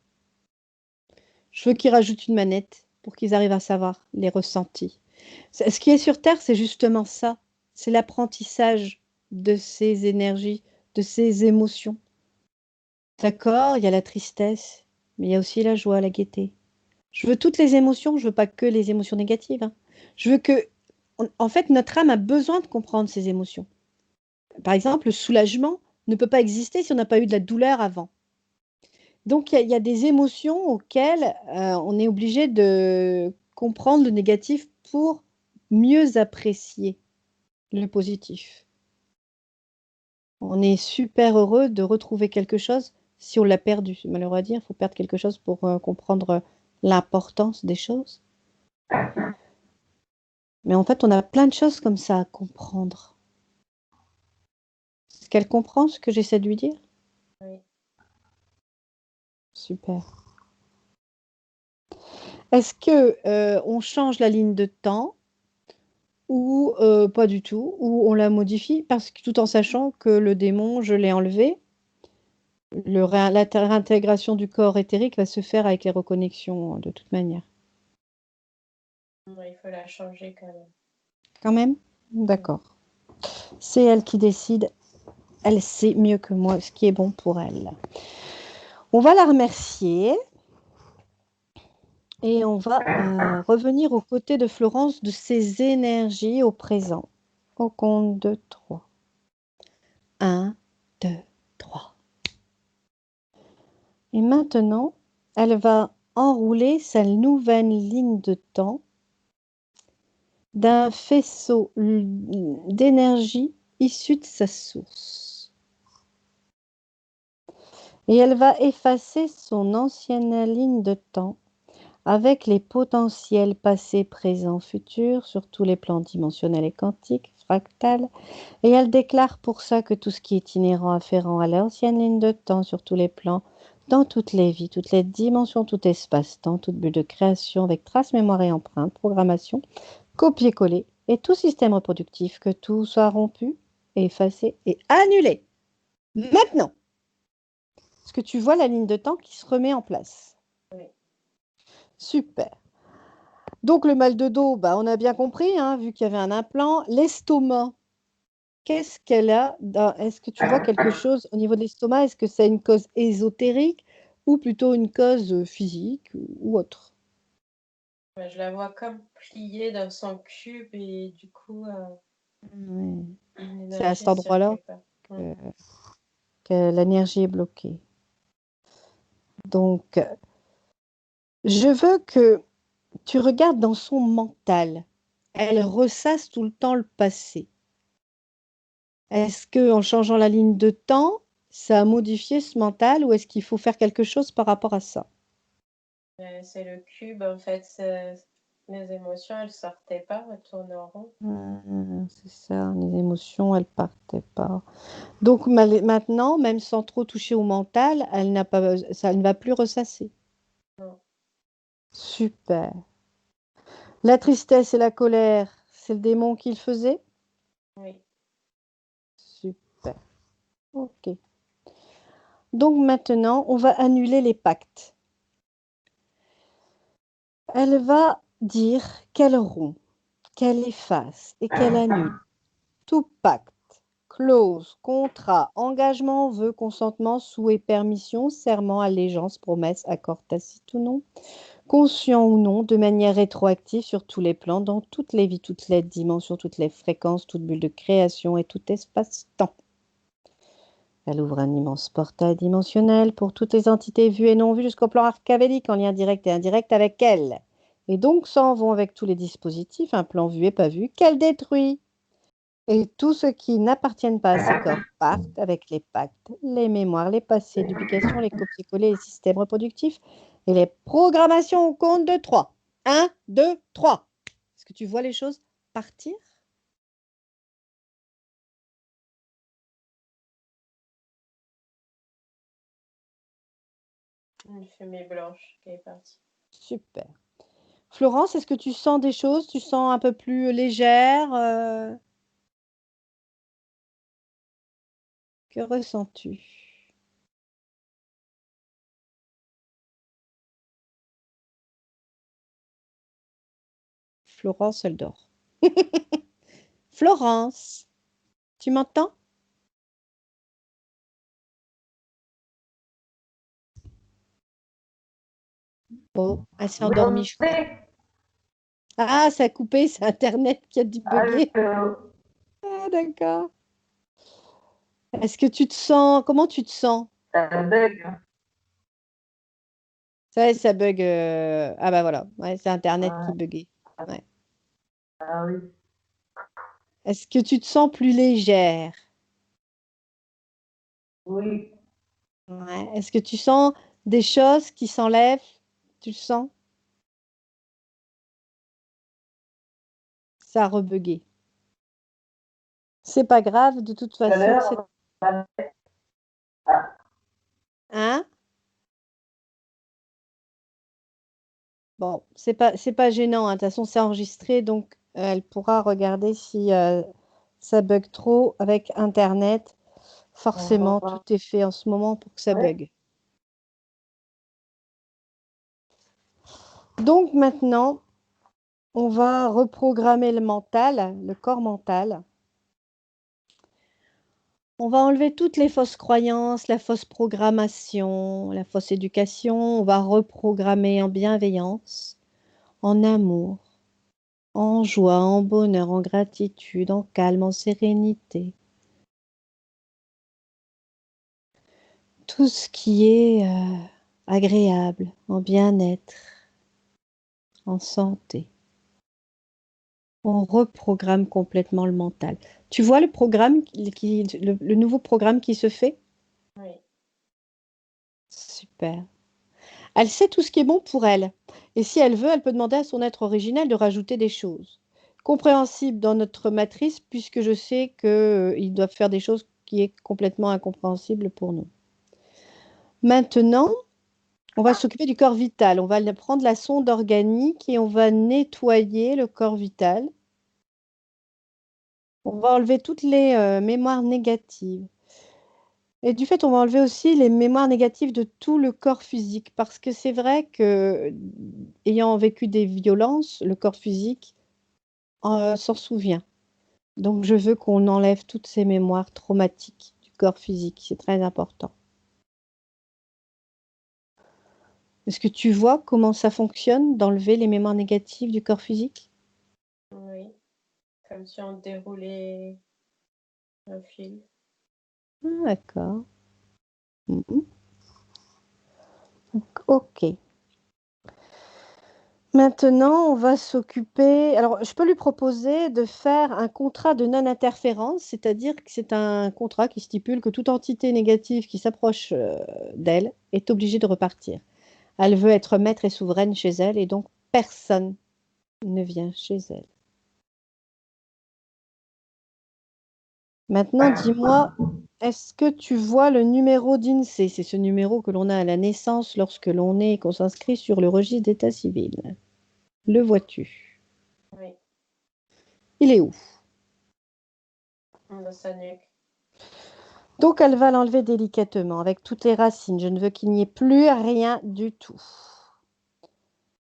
Je veux qu'ils rajoutent une manette pour qu'ils arrivent à savoir les ressentis. Ce qui est sur Terre, c'est justement ça. C'est l'apprentissage de ces énergies, de ces émotions. D'accord, il y a la tristesse, mais il y a aussi la joie, la gaieté. Je veux toutes les émotions, je veux pas que les émotions négatives, hein. Je veux que, en fait, notre âme a besoin de comprendre ces émotions. Par exemple, le soulagement ne peut pas exister si on n'a pas eu de la douleur avant. Donc, il y a des émotions auxquelles on est obligé de comprendre le négatif pour mieux apprécier. le positif. On est super heureux de retrouver quelque chose si on l'a perdu. C'est malheureux à dire, il faut perdre quelque chose pour comprendre l'importance des choses. Mais en fait, on a plein de choses comme ça à comprendre. Est-ce qu'elle comprend ce que j'essaie de lui dire? Oui. Super. Est-ce que on change la ligne de temps ou pas du tout, ou on la modifie parce que tout en sachant que le démon, je l'ai enlevé, la réintégration du corps éthérique va se faire avec les reconnexions de toute manière. Non, il faut la changer quand même. Quand même? D'accord. C'est elle qui décide. Elle sait mieux que moi ce qui est bon pour elle. On va la remercier. Et on va revenir aux côtés de Florence de ses énergies au présent. Au compte de 3. 1, 2, 3. Et maintenant, elle va enrouler sa nouvelle ligne de temps d'un faisceau d'énergie issu de sa source. Et elle va effacer son ancienne ligne de temps avec les potentiels passés, présents, futurs sur tous les plans dimensionnels et quantiques, fractales, et elle déclare pour ça que tout ce qui est inhérent, afférent à l'ancienne ligne de temps sur tous les plans, dans toutes les vies, toutes les dimensions, tout espace-temps, toute bulle de création avec trace, mémoire et empreinte, programmation, copier-coller, et tout système reproductif, que tout soit rompu, effacé et annulé. Maintenant, est-ce que tu vois la ligne de temps qui se remet en place? Oui. Super. Donc le mal de dos, bah, on a bien compris, hein, vu qu'il y avait un implant. L'estomac, qu'est-ce qu'elle a? Est-ce que tu vois quelque chose au niveau de l'estomac? Est-ce que c'est une cause ésotérique ou plutôt une cause physique ou autre? Je la vois comme pliée dans son cube et du coup, Oui. C'est à l'énergie cet ne endroit-là circule pas. que l'énergie est bloquée. Donc, je veux que tu regardes dans son mental. Elle ressasse tout le temps le passé. Est-ce qu'en changeant la ligne de temps, ça a modifié ce mental ou est-ce qu'il faut faire quelque chose par rapport à ça? C'est le cube, en fait. Mes émotions, elles sortaient pas, elles tournaient en rond. C'est ça, les émotions, elles partaient pas. Donc maintenant, même sans trop toucher au mental, elle n'a pas, ça ne va plus ressasser. Non. Super. La tristesse et la colère, c'est le démon qui le faisait? Oui. Super. Ok. Donc maintenant, on va annuler les pactes. Elle va dire qu'elle rompt, qu'elle efface et qu'elle annule tout pacte, clause, contrat, engagement, vœu, consentement, souhait, permission, serment, allégeance, promesse, accord tacite ou non, conscient ou non, de manière rétroactive sur tous les plans, dans toutes les vies, toutes les dimensions, toutes les fréquences, toute bulle de création et tout espace-temps. Elle ouvre un immense portail dimensionnel pour toutes les entités vues et non vues jusqu'au plan archévélique en lien direct et indirect avec elle. Et donc s'en vont avec tous les dispositifs, un plan vu et pas vu, qu'elle détruit. Et tout ce qui n'appartiennent pas à ces corps partent avec les pactes, les mémoires, les passés, duplications, les copier-coller, les systèmes reproductifs et les programmations au compte de 3. 1, 2, 3. Est-ce que tu vois les choses partir? Une fumée blanche qui est partie. Super. Florence, est-ce que tu sens des choses? Tu sens un peu plus légère? Que ressens-tu? Florence, elle dort. Florence, tu m'entends? Oh, elle s'est endormie, je crois. Ah, ça a coupé, c'est Internet qui a dû bugger. Ah, d'accord. Est-ce que tu te sens... Comment tu te sens? Ça bug. Ça bug. Ah bah voilà, ouais, c'est Internet qui Ouais. buguait. Ouais. Ah oui. Est-ce que tu te sens plus légère? Oui, Ouais. Est-ce que tu sens des choses qui s'enlèvent? Tu le sens? Ça a rebugué. C'est pas grave, de toute tout à façon, c'est... l'heure, ah, Hein? Bon, c'est pas gênant, hein. De toute façon, c'est enregistré, donc elle pourra regarder si ça bug trop avec Internet. on voit Forcément, tout pas. est fait en ce moment pour que ça Ouais, bug. Donc maintenant, on va reprogrammer le mental, le corps mental. On va enlever toutes les fausses croyances, la fausse programmation, la fausse éducation. On va reprogrammer en bienveillance, en amour, en joie, en bonheur, en gratitude, en calme, en sérénité. Tout ce qui est agréable, en bien-être, en santé. On reprogramme complètement le mental. Tu vois le programme, le nouveau programme qui se fait? Oui. Super. Elle sait tout ce qui est bon pour elle. Et si elle veut, elle peut demander à son être originel de rajouter des choses. Compréhensibles dans notre matrice, puisque je sais qu'ils doivent faire des choses qui est complètement incompréhensible pour nous. Maintenant, on va s'occuper du corps vital. On va prendre la sonde organique et on va nettoyer le corps vital. On va enlever toutes les mémoires négatives. Et du fait, on va enlever aussi les mémoires négatives de tout le corps physique, parce que c'est vrai que, ayant vécu des violences, le corps physique s'en souvient. Donc, je veux qu'on enlève toutes ces mémoires traumatiques du corps physique. C'est très important. Est-ce que tu vois comment ça fonctionne d'enlever les mémoires négatives du corps physique? Oui. Comme si on déroulait un fil. Ah, d'accord. Mhm. Donc, ok. Maintenant, on va s'occuper. Alors, je peux lui proposer de faire un contrat de non-interférence, c'est-à-dire que c'est un contrat qui stipule que toute entité négative qui s'approche d'elle est obligée de repartir. Elle veut être maître et souveraine chez elle, et donc personne ne vient chez elle. Maintenant, dis-moi, est-ce que tu vois le numéro d'INSEE? C'est ce numéro que l'on a à la naissance lorsque l'on est et qu'on s'inscrit sur le registre d'état civil. Le vois-tu? Oui. Il est où? Dans sa nuque. Donc, elle va l'enlever délicatement avec toutes les racines. Je ne veux qu'il n'y ait plus rien du tout.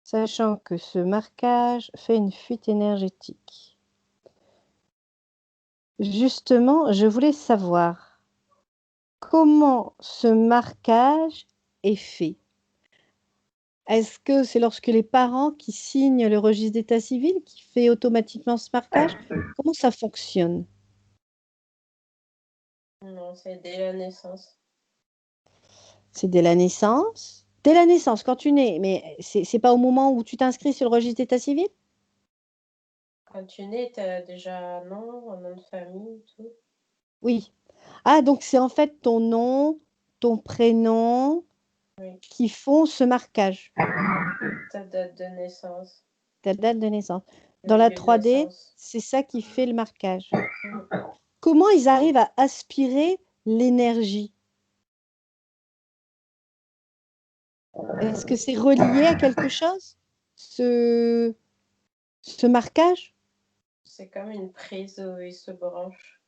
Sachant que ce marquage fait une fuite énergétique. Justement, je voulais savoir comment ce marquage est fait. Est-ce que c'est lorsque les parents qui signent le registre d'état civil qui fait automatiquement ce marquage? Comment ça fonctionne? Non, c'est dès la naissance. C'est dès la naissance? Dès la naissance, quand tu nais, mais c'est pas au moment où tu t'inscris sur le registre d'état civil? Quand tu nais, tu as déjà un nom de famille, tout. Oui. Ah, donc c'est en fait ton nom, ton prénom Oui. qui font ce marquage, Ta date de naissance, ta date de naissance. le Dans la lieu de 3D, naissance. c'est ça qui fait le marquage. Mm. Comment ils arrivent à aspirer l'énergie? Est-ce que c'est relié à quelque chose, ce, ce marquage? C'est comme une prise où il se branche.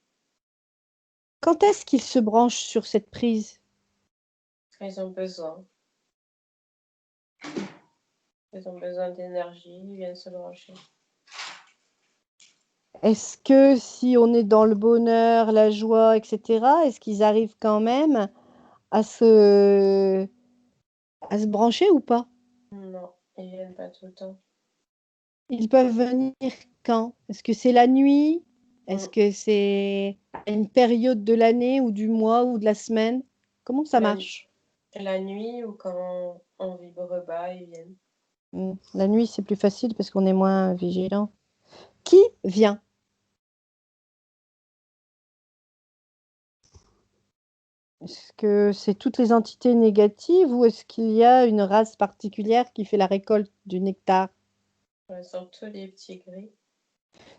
Quand est-ce qu'ils se branchent sur cette prise? Ils ont besoin. Ils ont besoin d'énergie, ils viennent se brancher. Est-ce que si on est dans le bonheur, la joie, etc., est-ce qu'ils arrivent quand même à à se brancher ou pas? Non, ils viennent pas tout le temps. Ils peuvent venir quand? Est-ce que c'est la nuit? Est-ce Mm. que c'est à une période de l'année ou du mois ou de la semaine? Comment ça La, marche? la nuit ou quand on vibre bas, ils viennent. La nuit, c'est plus facile parce qu'on est moins vigilant. Qui vient? Est-ce que c'est toutes les entités négatives ou est-ce qu'il y a une race particulière qui fait la récolte du nectar? Surtout les petits gris.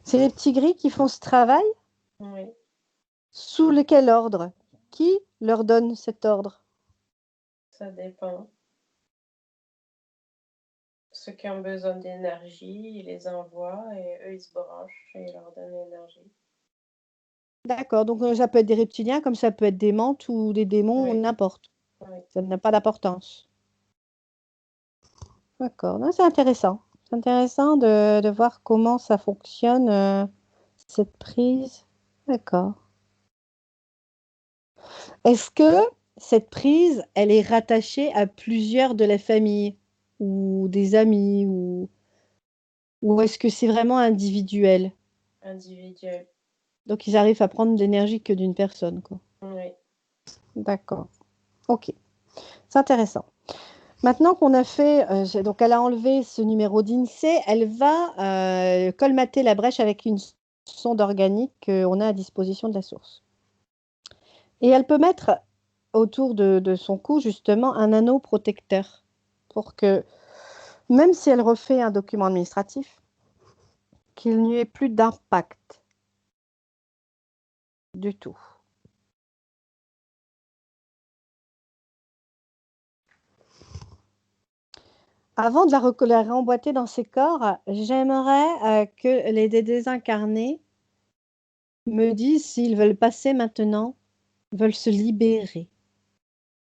C'est les petits gris qui font ce travail? Oui, Sous lequel ordre? Qui leur donne cet ordre? ça dépend. Ceux qui ont besoin d'énergie, ils les envoient et eux, ils se branchent et ils leur donnent l'énergie. D'accord, donc ça peut être des reptiliens comme ça peut être des mantes ou des démons ou Oui, n'importe. oui. Ça n'a pas d'importance. D'accord, non, c'est intéressant. C'est intéressant de voir comment ça fonctionne, cette prise. D'accord. Est-ce que cette prise, elle est rattachée à plusieurs de la famille ou des amis ou est-ce que c'est vraiment individuel? Individuel. Donc ils arrivent à prendre l'énergie que d'une personne, quoi. Oui. D'accord. Ok. C'est intéressant. Maintenant qu'on a fait, donc elle a enlevé ce numéro d'INSEE, elle va colmater la brèche avec une sonde organique qu'on a à disposition de la source. Et elle peut mettre autour de son cou justement un anneau protecteur pour que, même si elle refait un document administratif, qu'il n'y ait plus d'impact du tout. Avant de la remboîter dans ses corps, j'aimerais que les désincarnés me disent s'ils veulent passer maintenant, veulent se libérer.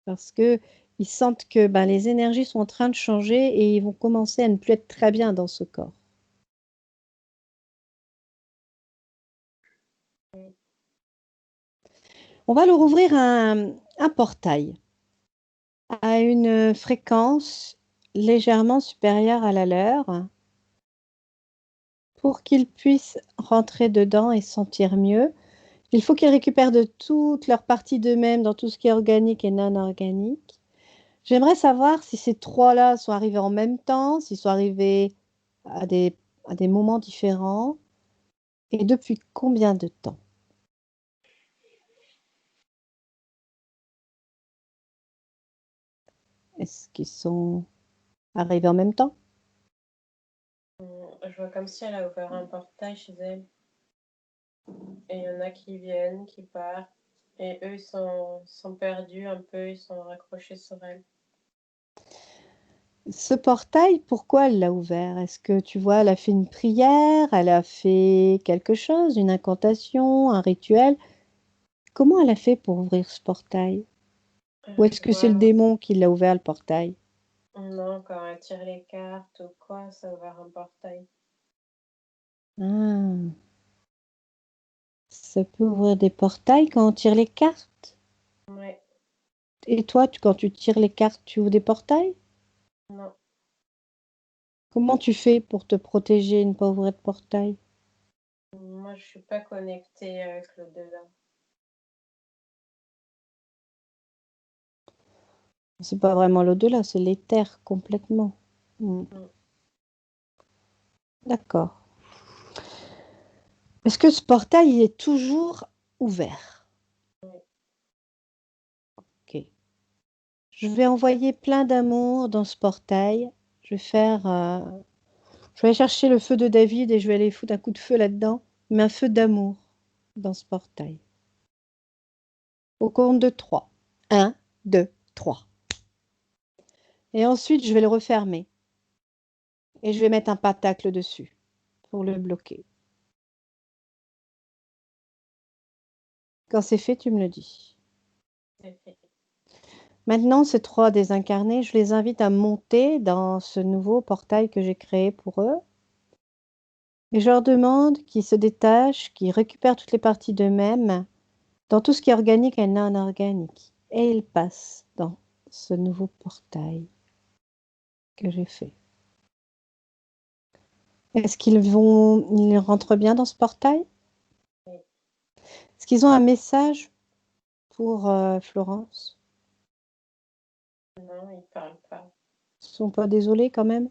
Parce que ils sentent que les énergies sont en train de changer et ils vont commencer à ne plus être très bien dans ce corps. On va leur ouvrir un portail à une fréquence légèrement supérieure à la leur pour qu'ils puissent rentrer dedans et se sentir mieux. Il faut qu'ils récupèrent de toutes leurs parties d'eux-mêmes dans tout ce qui est organique et non organique. J'aimerais savoir si ces trois-là sont arrivés en même temps, s'ils sont arrivés à des moments différents et depuis combien de temps. Est-ce qu'ils sont arrivés en même temps? Je vois comme si elle a ouvert un portail chez elle. Et il y en a qui viennent, qui partent. Et eux, ils sont perdus un peu, ils sont raccrochés sur elle. Ce portail, pourquoi elle l'a ouvert? Est-ce que tu vois, elle a fait une prière, elle a fait quelque chose, une incantation, un rituel? Comment elle a fait pour ouvrir ce portail? Ou est-ce Je que c'est le vois, démon qui l'a ouvert le portail? non, quand elle tire les cartes ou quoi, ça ouvre un portail. Ah, ça peut ouvrir des portails quand on tire les cartes. Ouais, Et toi, quand tu tires les cartes, tu ouvres des portails? non. Comment tu fais pour te protéger et ne pas ouvrir de portail? Moi, je suis pas connectée avec l'au-delà. C'est pas vraiment l'au-delà, c'est l'éther complètement. Hmm. Mm. D'accord. Est-ce que ce portail il est toujours ouvert? Oui. Ok. Je vais envoyer plein d'amour dans ce portail. Je vais faire, je vais aller chercher le feu de David et je vais aller foutre un coup de feu là-dedans, mais un feu d'amour dans ce portail. Au compte de 3. 1, 2, 3. Et ensuite, je vais le refermer et je vais mettre un pentacle dessus pour le bloquer. Quand c'est fait, tu me le dis. C'est fait. Maintenant, ces trois désincarnés, je les invite à monter dans ce nouveau portail que j'ai créé pour eux. Et je leur demande qu'ils se détachent, qu'ils récupèrent toutes les parties d'eux-mêmes dans tout ce qui est organique et non organique. Et ils passent dans ce nouveau portail que j'ai fait. Est-ce ils rentrent bien dans ce portail? Oui. Est-ce qu'ils ont un message pour Florence? Non, ils parlent pas. Ils sont pas désolés quand même?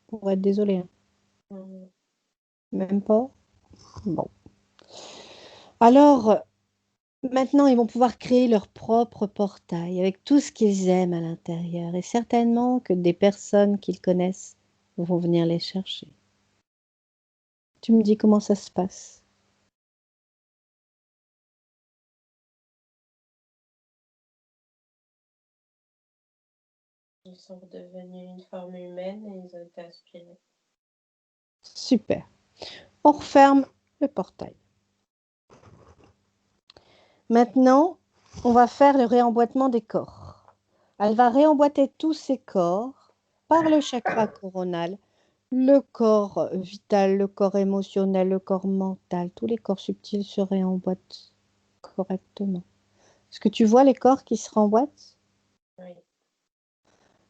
Pour être désolés, hein. Mm. Même pas? Bon. Alors, Maintenant, ils vont pouvoir créer leur propre portail avec tout ce qu'ils aiment à l'intérieur. Et certainement que des personnes qu'ils connaissent vont venir les chercher. Tu me dis comment ça se passe? Ils sont redevenus une forme humaine et ils ont été aspirés. Super. On referme le portail. Maintenant, on va faire le réemboîtement des corps. Elle va réemboîter tous ces corps par le chakra coronal, le corps vital, le corps émotionnel, le corps mental. Tous les corps subtils se réemboîtent correctement. Est-ce que tu vois les corps qui se remboîtent? Oui.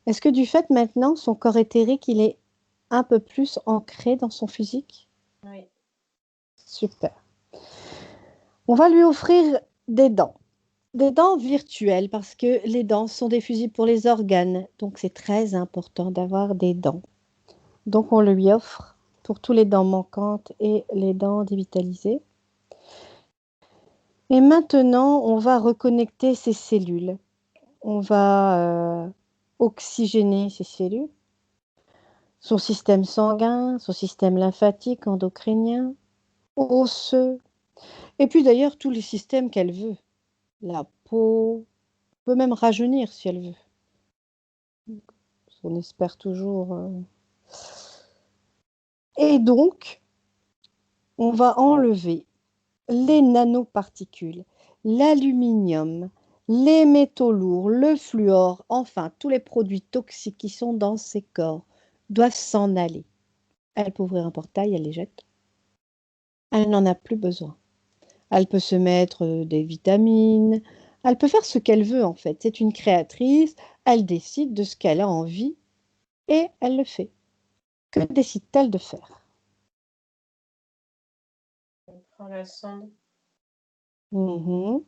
Est-ce que du fait maintenant, son corps éthérique, il est un peu plus ancré dans son physique? Oui. Super. On va lui offrir des dents. Des dents virtuelles parce que les dents sont des fusibles pour les organes. Donc c'est très important d'avoir des dents. Donc on lui offre pour tous les dents manquantes et les dents dévitalisées. Et maintenant, on va reconnecter ces cellules. On va oxygéner ces cellules. Son système sanguin, son système lymphatique, endocrinien, osseux. Et puis d'ailleurs, tous les systèmes qu'elle veut. La peau, peut même rajeunir si elle veut. On espère toujours. Et donc, on va enlever les nanoparticules, l'aluminium, les métaux lourds, le fluor, enfin, tous les produits toxiques qui sont dans ces corps doivent s'en aller. Elle peut ouvrir un portail, elle les jette. Elle n'en a plus besoin. Elle peut se mettre des vitamines. Elle peut faire ce qu'elle veut, en fait. C'est une créatrice. Elle décide de ce qu'elle a envie et elle le fait. Que décide-t-elle de faire? On prend la sonde. Mhm.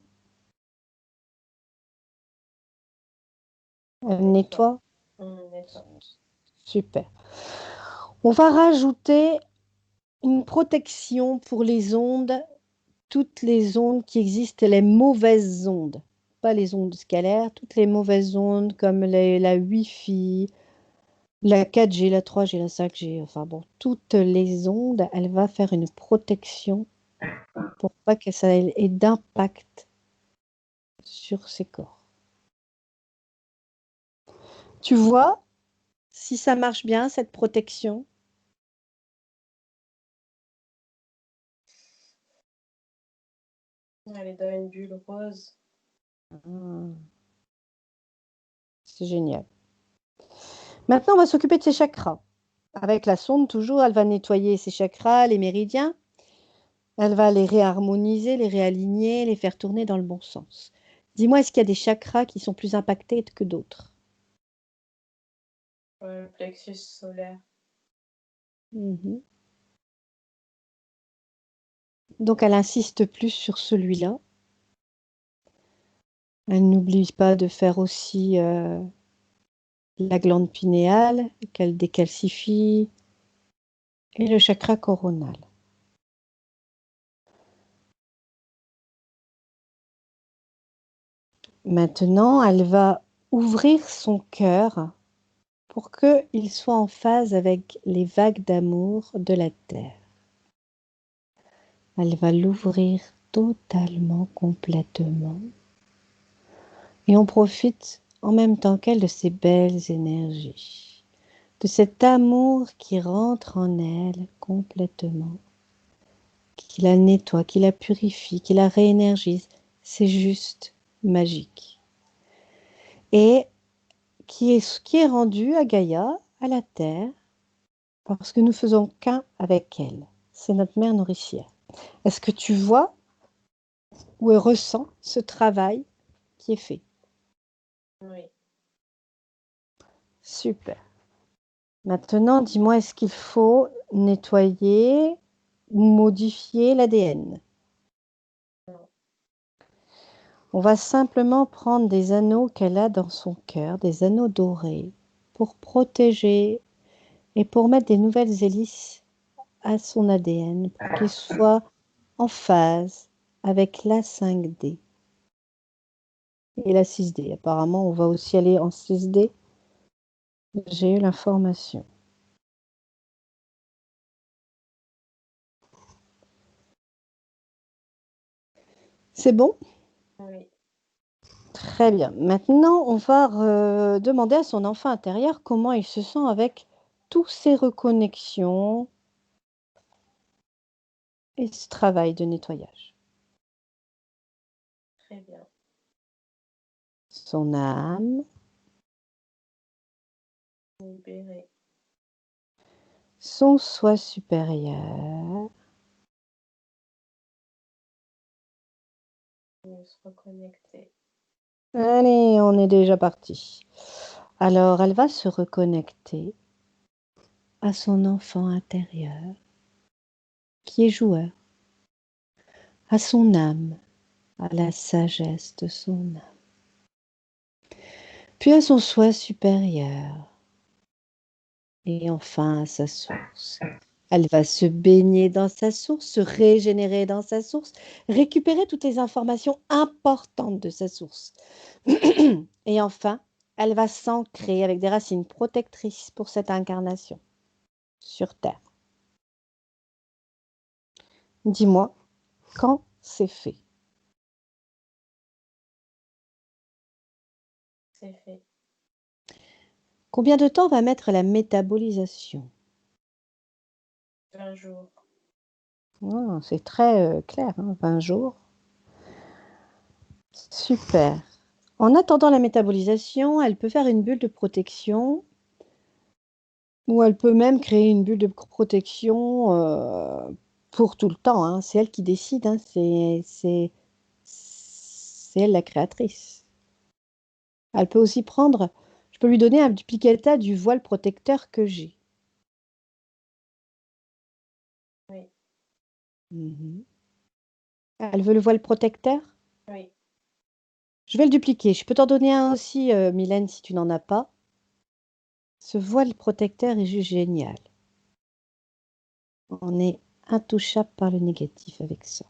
Elle nettoie. On nettoie. Super. On va rajouter une protection pour les ondes, toutes les ondes qui existent, les mauvaises ondes, pas les ondes scalaires, toutes les mauvaises ondes comme la Wi-Fi, la 4G, la 3G, la 5G, enfin bon, toutes les ondes, elle va faire une protection pour pas que ça ait d'impact sur ces corps. Tu vois si ça marche bien, cette protection? Elle est dans une bulle rose. Ah, c'est génial. Maintenant, on va s'occuper de ses chakras. Avec la sonde, toujours, elle va nettoyer ses chakras, les méridiens. Elle va les réharmoniser, les réaligner, les faire tourner dans le bon sens. Dis-moi, est-ce qu'il y a des chakras qui sont plus impactés que d'autres? Le plexus solaire. Mhm. Donc, elle insiste plus sur celui-là. Elle n'oublie pas de faire aussi la glande pinéale, qu'elle décalcifie, et le chakra coronal. Maintenant, elle va ouvrir son cœur pour qu'il soit en phase avec les vagues d'amour de la terre. Elle va l'ouvrir totalement, complètement. Et on profite en même temps qu'elle de ces belles énergies, de cet amour qui rentre en elle complètement, qui la nettoie, qui la purifie, qui la réénergise. C'est juste magique. Et qui est rendu à Gaïa, à la terre, parce que nous faisons qu'un avec elle. C'est notre mère nourricière. Est-ce que tu vois ou ressens ce travail qui est fait? Oui. Super. Maintenant, dis-moi, est-ce qu'il faut nettoyer ou modifier l'ADN? Non. On va simplement prendre des anneaux qu'elle a dans son cœur, des anneaux dorés, pour protéger et pour mettre des nouvelles hélices à son ADN, pour qu'il soit en phase avec la 5D. et la 6D. Apparemment, on va aussi aller en 6D. J'ai eu l'information. C'est bon? Oui. Très bien. Maintenant, on va demander à son enfant intérieur comment il se sent avec toutes ces reconnexions et ce travail de nettoyage. Très bien. Son âme, Libéré. son soi supérieur, Mieux se reconnecter. allez, on est déjà parti. Alors, elle va se reconnecter à son enfant intérieur, qui est joueur, à son âme, à la sagesse de son âme, puis à son soi supérieur, et enfin à sa source. Elle va se baigner dans sa source, se régénérer dans sa source, récupérer toutes les informations importantes de sa source. Et enfin, elle va s'ancrer avec des racines protectrices pour cette incarnation sur Terre. Dis-moi, quand c'est fait? C'est fait. Combien de temps va mettre la métabolisation? 20 jours. Oh, c'est très clair, hein, 20 jours. Super. En attendant la métabolisation, elle peut faire une bulle de protection ou elle peut même créer une bulle de protection pour tout le temps, hein. C'est elle qui décide, hein. C'est elle la créatrice. Elle peut aussi prendre, je peux lui donner un duplicata du voile protecteur que j'ai. Oui. Mhm. Elle veut le voile protecteur? Oui. Je vais le dupliquer. Je peux t'en donner un aussi, Mylène, si tu n'en as pas. Ce voile protecteur est juste génial. On est intouchable par le négatif avec ça.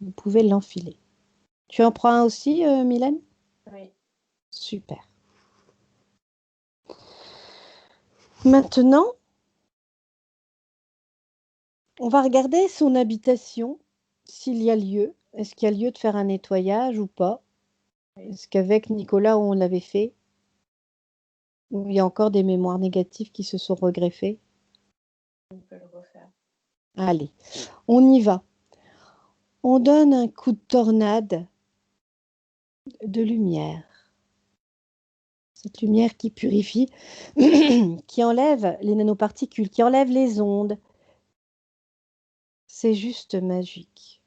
Vous pouvez l'enfiler. Tu en prends un aussi, Mylène? Oui. Super. Maintenant, on va regarder son habitation, s'il y a lieu. Est-ce qu'il y a lieu de faire un nettoyage ou pas? Oui. Est-ce qu'avec Nicolas, on l'avait fait? Ou il y a encore des mémoires négatives qui se sont regreffées? On peut le refaire. Allez, on y va. On donne un coup de tornade de lumière. Cette lumière qui purifie, qui enlève les nanoparticules, qui enlève les ondes. C'est juste magique.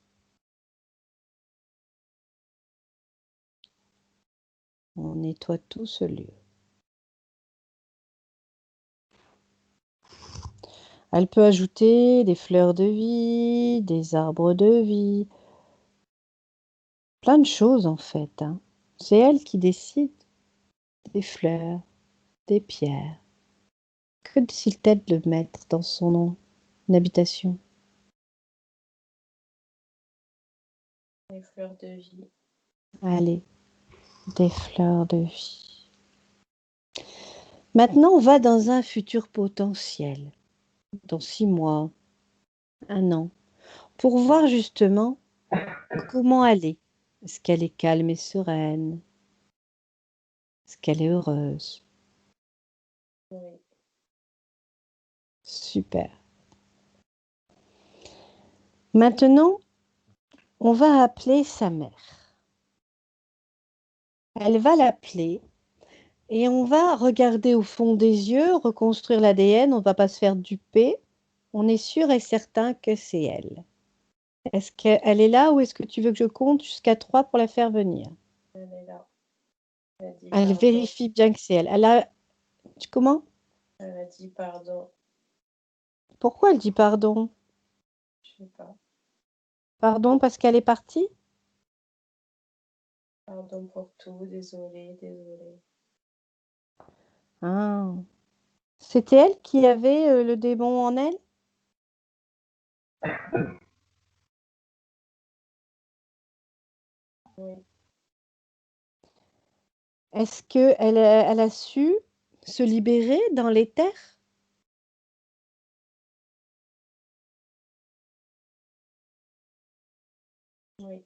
On nettoie tout ce lieu. Elle peut ajouter des fleurs de vie, des arbres de vie, plein de choses en fait, hein. C'est elle qui décide des fleurs, des pierres. Que décide-t-elle de mettre dans son habitation? Les fleurs de vie. Allez, des fleurs de vie. Maintenant, on va dans un futur potentiel, dans 6 mois, 1 an, pour voir justement comment elle est. Est-ce qu'elle est calme et sereine? Est-ce qu'elle est heureuse? Oui. Super. Maintenant, on va appeler sa mère. Elle va l'appeler et on va regarder au fond des yeux, reconstruire l'ADN. On ne va pas se faire duper. On est sûr et certain que c'est elle. Est-ce qu'elle est là ou est-ce que tu veux que je compte jusqu'à 3 pour la faire venir? Elle est là. Elle a dit Elle pardon. vérifie bien que c'est elle. Elle a... Comment? Elle a dit pardon. Pourquoi elle dit pardon? Je sais pas. Pardon parce qu'elle est partie? Pardon pour tout. Désolée, désolée. Ah. C'était elle qui avait le démon en elle? Oui, Est-ce qu'elle a su se libérer dans l'éther? oui.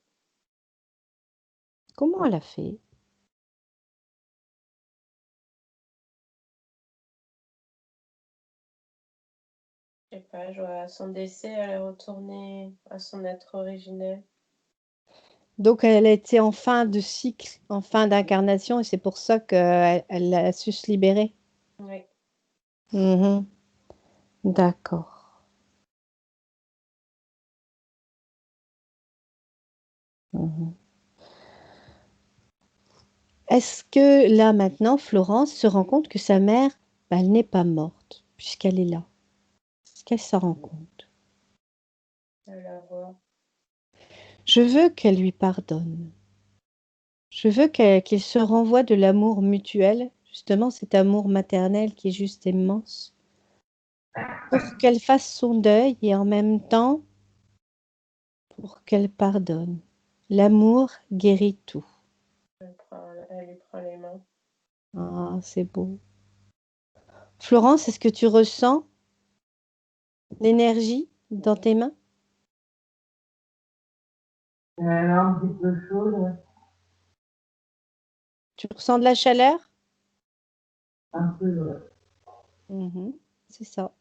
Comment elle a fait? Je sais pas, à son décès, elle est retournée à son être originel. Donc, elle était en fin de cycle, en fin d'incarnation, et c'est pour ça qu'elle a su se libérer. Oui, Mhm. D'accord. Mhm. Est-ce que là, maintenant, Florence se rend compte que sa mère, bah, elle n'est pas morte, puisqu'elle est là? Est-ce qu'elle s'en rend compte? à la voix. Je veux qu'elle lui pardonne. Je veux qu'il se renvoie de l'amour mutuel, justement cet amour maternel qui est juste immense, pour qu'elle fasse son deuil et en même temps pour qu'elle pardonne. L'amour guérit tout. Elle lui prend les mains. Ah, c'est beau. Florence, est-ce que tu ressens l'énergie dans tes mains? Elle est un petit peu chaude, ouais. Tu ressens de la chaleur? Un peu, ouais. Mhm, c'est ça.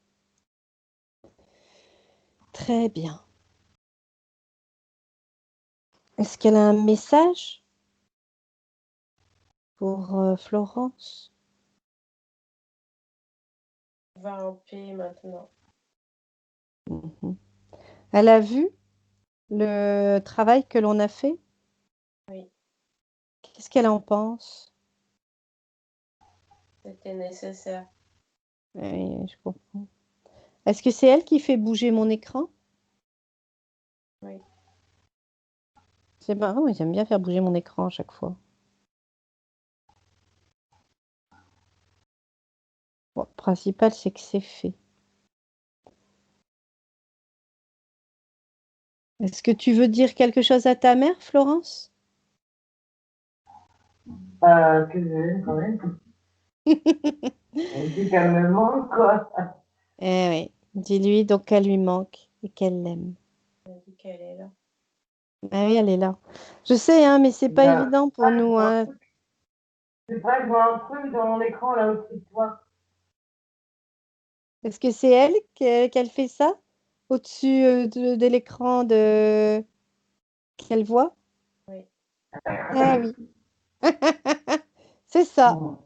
Très bien. Est-ce qu'elle a un message pour Florence? Va en paix maintenant. Mhm. Elle a vu le travail que l'on a fait? Oui, Qu'est-ce qu'elle en pense? c'était nécessaire. Oui, je comprends. Est-ce que c'est elle qui fait bouger mon écran? Oui, C'est marrant, j'aime bien faire bouger mon écran à chaque fois. Bon, le principal, c'est que c'est fait. Est-ce que tu veux dire quelque chose à ta mère, Florence? Que je l'aime quand même. Et puis qu'elle me manque, quoi. Eh oui, dis-lui donc qu'elle lui manque et qu'elle l'aime. elle dit qu'elle est là. Ah oui, elle est là. Je sais, hein, mais c'est pas Là, évident pour nous, hein. c'est vrai, je vois un truc dans mon écran là au-dessus de toi. Est-ce que c'est elle qu'elle fait ça au-dessus de l'écran qu'elle voit? Oui, Ah oui, c'est ça. Bon.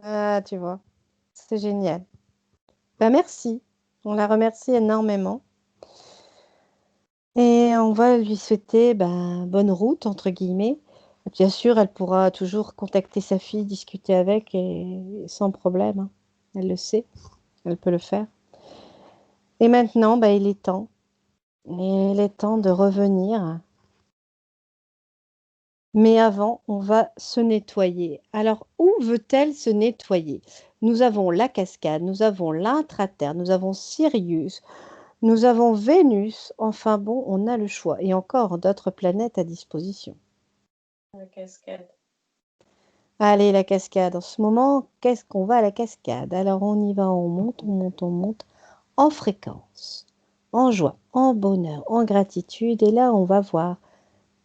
Ah, tu vois, c'est génial. Ben, merci. On la remercie énormément. Et on va lui souhaiter ben, bonne route, entre guillemets. Bien sûr, elle pourra toujours contacter sa fille, discuter avec, et sans problème, hein. Elle le sait, elle peut le faire. Et maintenant, ben, il est temps. Il est temps de revenir. Mais avant, on va se nettoyer. Alors, où veut-elle se nettoyer? Nous avons la cascade, nous avons l'intraterre, nous avons Sirius, nous avons Vénus. Enfin bon, on a le choix. Et encore d'autres planètes à disposition. la cascade. Allez, la cascade. En ce moment, qu'est-ce qu'on va à la cascade? Alors, on y va, on monte, on monte, on monte, en fréquence, en joie, en bonheur, en gratitude. Et là, on va voir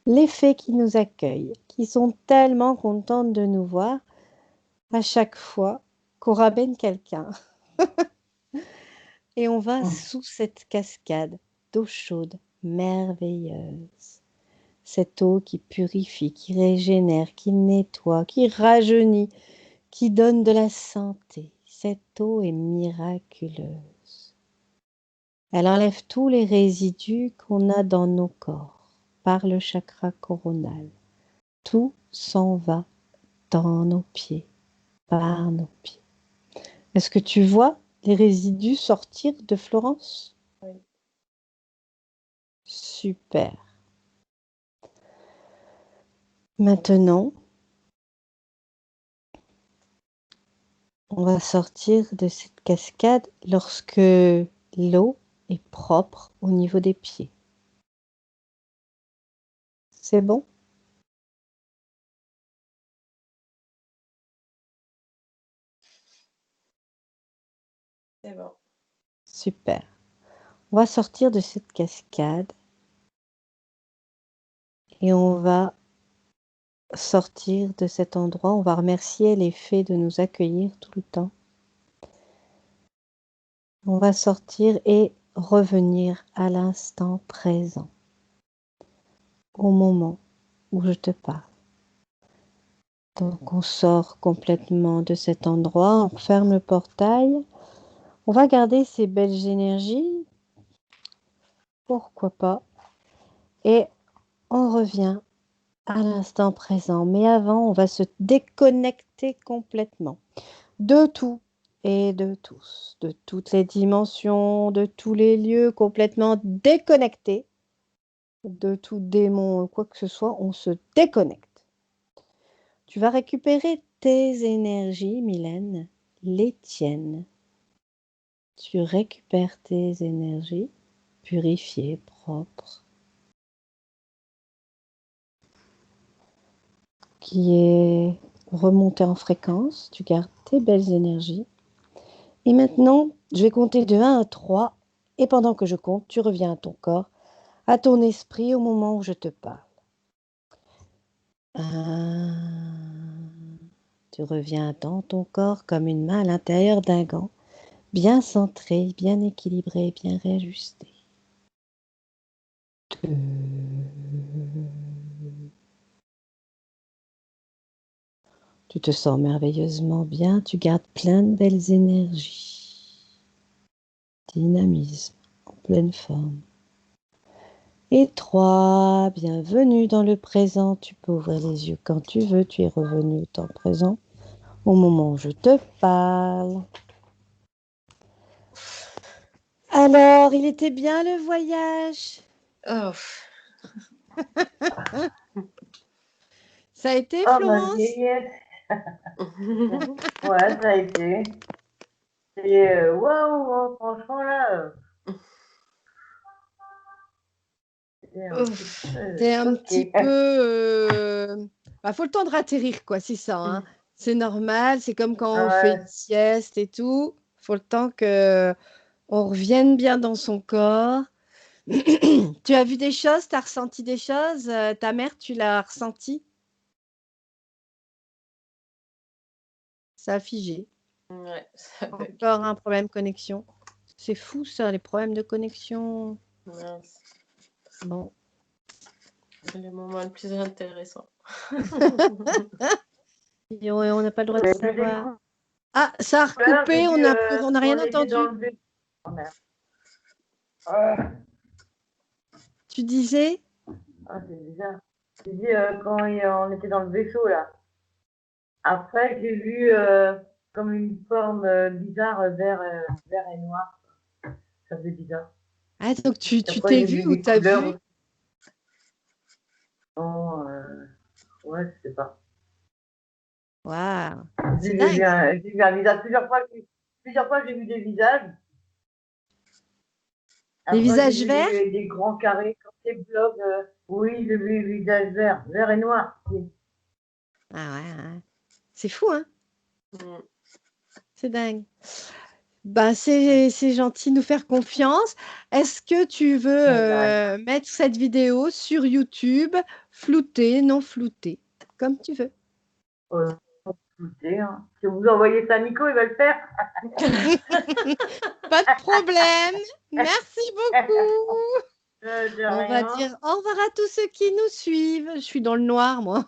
les fées qui nous accueillent, qui sont tellement contentes de nous voir à chaque fois qu'on ramène quelqu'un. Et on va sous cette cascade d'eau chaude merveilleuse. Cette eau qui purifie, qui régénère, qui nettoie, qui rajeunit, qui donne de la santé. Cette eau est miraculeuse. Elle enlève tous les résidus qu'on a dans nos corps par le chakra coronal. Tout s'en va dans nos pieds, par nos pieds. Est-ce que tu vois les résidus sortir de Florence? Oui, Super. Maintenant, on va sortir de cette cascade lorsque l'eau est propre au niveau des pieds. C'est bon? C'est bon. Super. On va sortir de cette cascade et on va sortir de cet endroit. On va remercier les fées de nous accueillir tout le temps. On va sortir et revenir à l'instant présent, au moment où je te parle. Donc on sort complètement de cet endroit, on ferme le portail. On va garder ces belles énergies, pourquoi pas, et on revient à l'instant présent. Mais avant, on va se déconnecter complètement de tout et de tous, de toutes les dimensions, de tous les lieux, complètement déconnectés de tout démon, quoi que ce soit, on se déconnecte. Tu vas récupérer tes énergies, Mylène, les tiennes. Tu récupères tes énergies purifiées, propres, qui est remontée en fréquence. Tu gardes tes belles énergies. Et maintenant, je vais compter de 1 à 3. Et pendant que je compte, tu reviens à ton corps, à ton esprit au moment où je te parle. 1. Tu reviens dans ton corps comme une main à l'intérieur d'un gant, bien centré, bien équilibré, bien réajusté. 2. Tu te sens merveilleusement bien, tu gardes plein de belles énergies. Dynamisme en pleine forme. Et 3, bienvenue dans le présent. Tu peux ouvrir les yeux quand tu veux, tu es revenu au temps présent, au moment où je te parle. Alors, il était bien le voyage? Oh, Ça a été, Oh, ma Florence? vieillette. Ouais, ça a été. Et waouh, franchement, là, c'était un petit ouf. T'es peu un petit choquée. peu... faut le temps de ratterrir, quoi, c'est ça. Hein. C'est normal, c'est comme quand on fait une Ouais, sieste et tout. Faut le temps que on revienne bien dans son corps. Tu as vu des choses, tu as ressenti des choses, ta mère, tu l'as ressenti? Ça a figé. Ouais, ça bug. Encore un problème de connexion. C'est fou ça, les problèmes de connexion. Mince. Bon. C'est le moment le plus intéressant. Et on n'a pas le droit de il y a que des savoir. Ah, ça a couleurs, j'ai recoupé, vu on n'a quand rien on était dans entendu. le vaisseau. Oh, merde. Ah, Tu disais? c'est bizarre. J'ai dit quand on était dans le vaisseau, là. Après, j'ai vu comme une forme bizarre, vert et noir. Ça faisait bizarre. Ah, donc Et tu après, t'es j'ai vu vu ou des t'as couleurs vu? aussi. Bon, ouais, je sais pas. Waouh, J'ai c'est vu dingue. j'ai vu un visage plusieurs fois, j'ai vu des visages. Les Après, j'ai visages vu verts? des grands carrés comme des blocs. Oui, j'ai vu des visages vert et noir. Oui. Ah ouais. C'est fou, hein? Mm. C'est dingue. C'est gentil de nous faire confiance. Est-ce que tu veux Ouais, ouais. mettre cette vidéo sur YouTube, floutée, non floutée, comme tu veux. Écoutez, hein. Si vous envoyez ça à Nico, il va le faire. Pas de problème. Merci beaucoup. De On va rien. dire au revoir à tous ceux qui nous suivent. Je suis dans le noir, moi.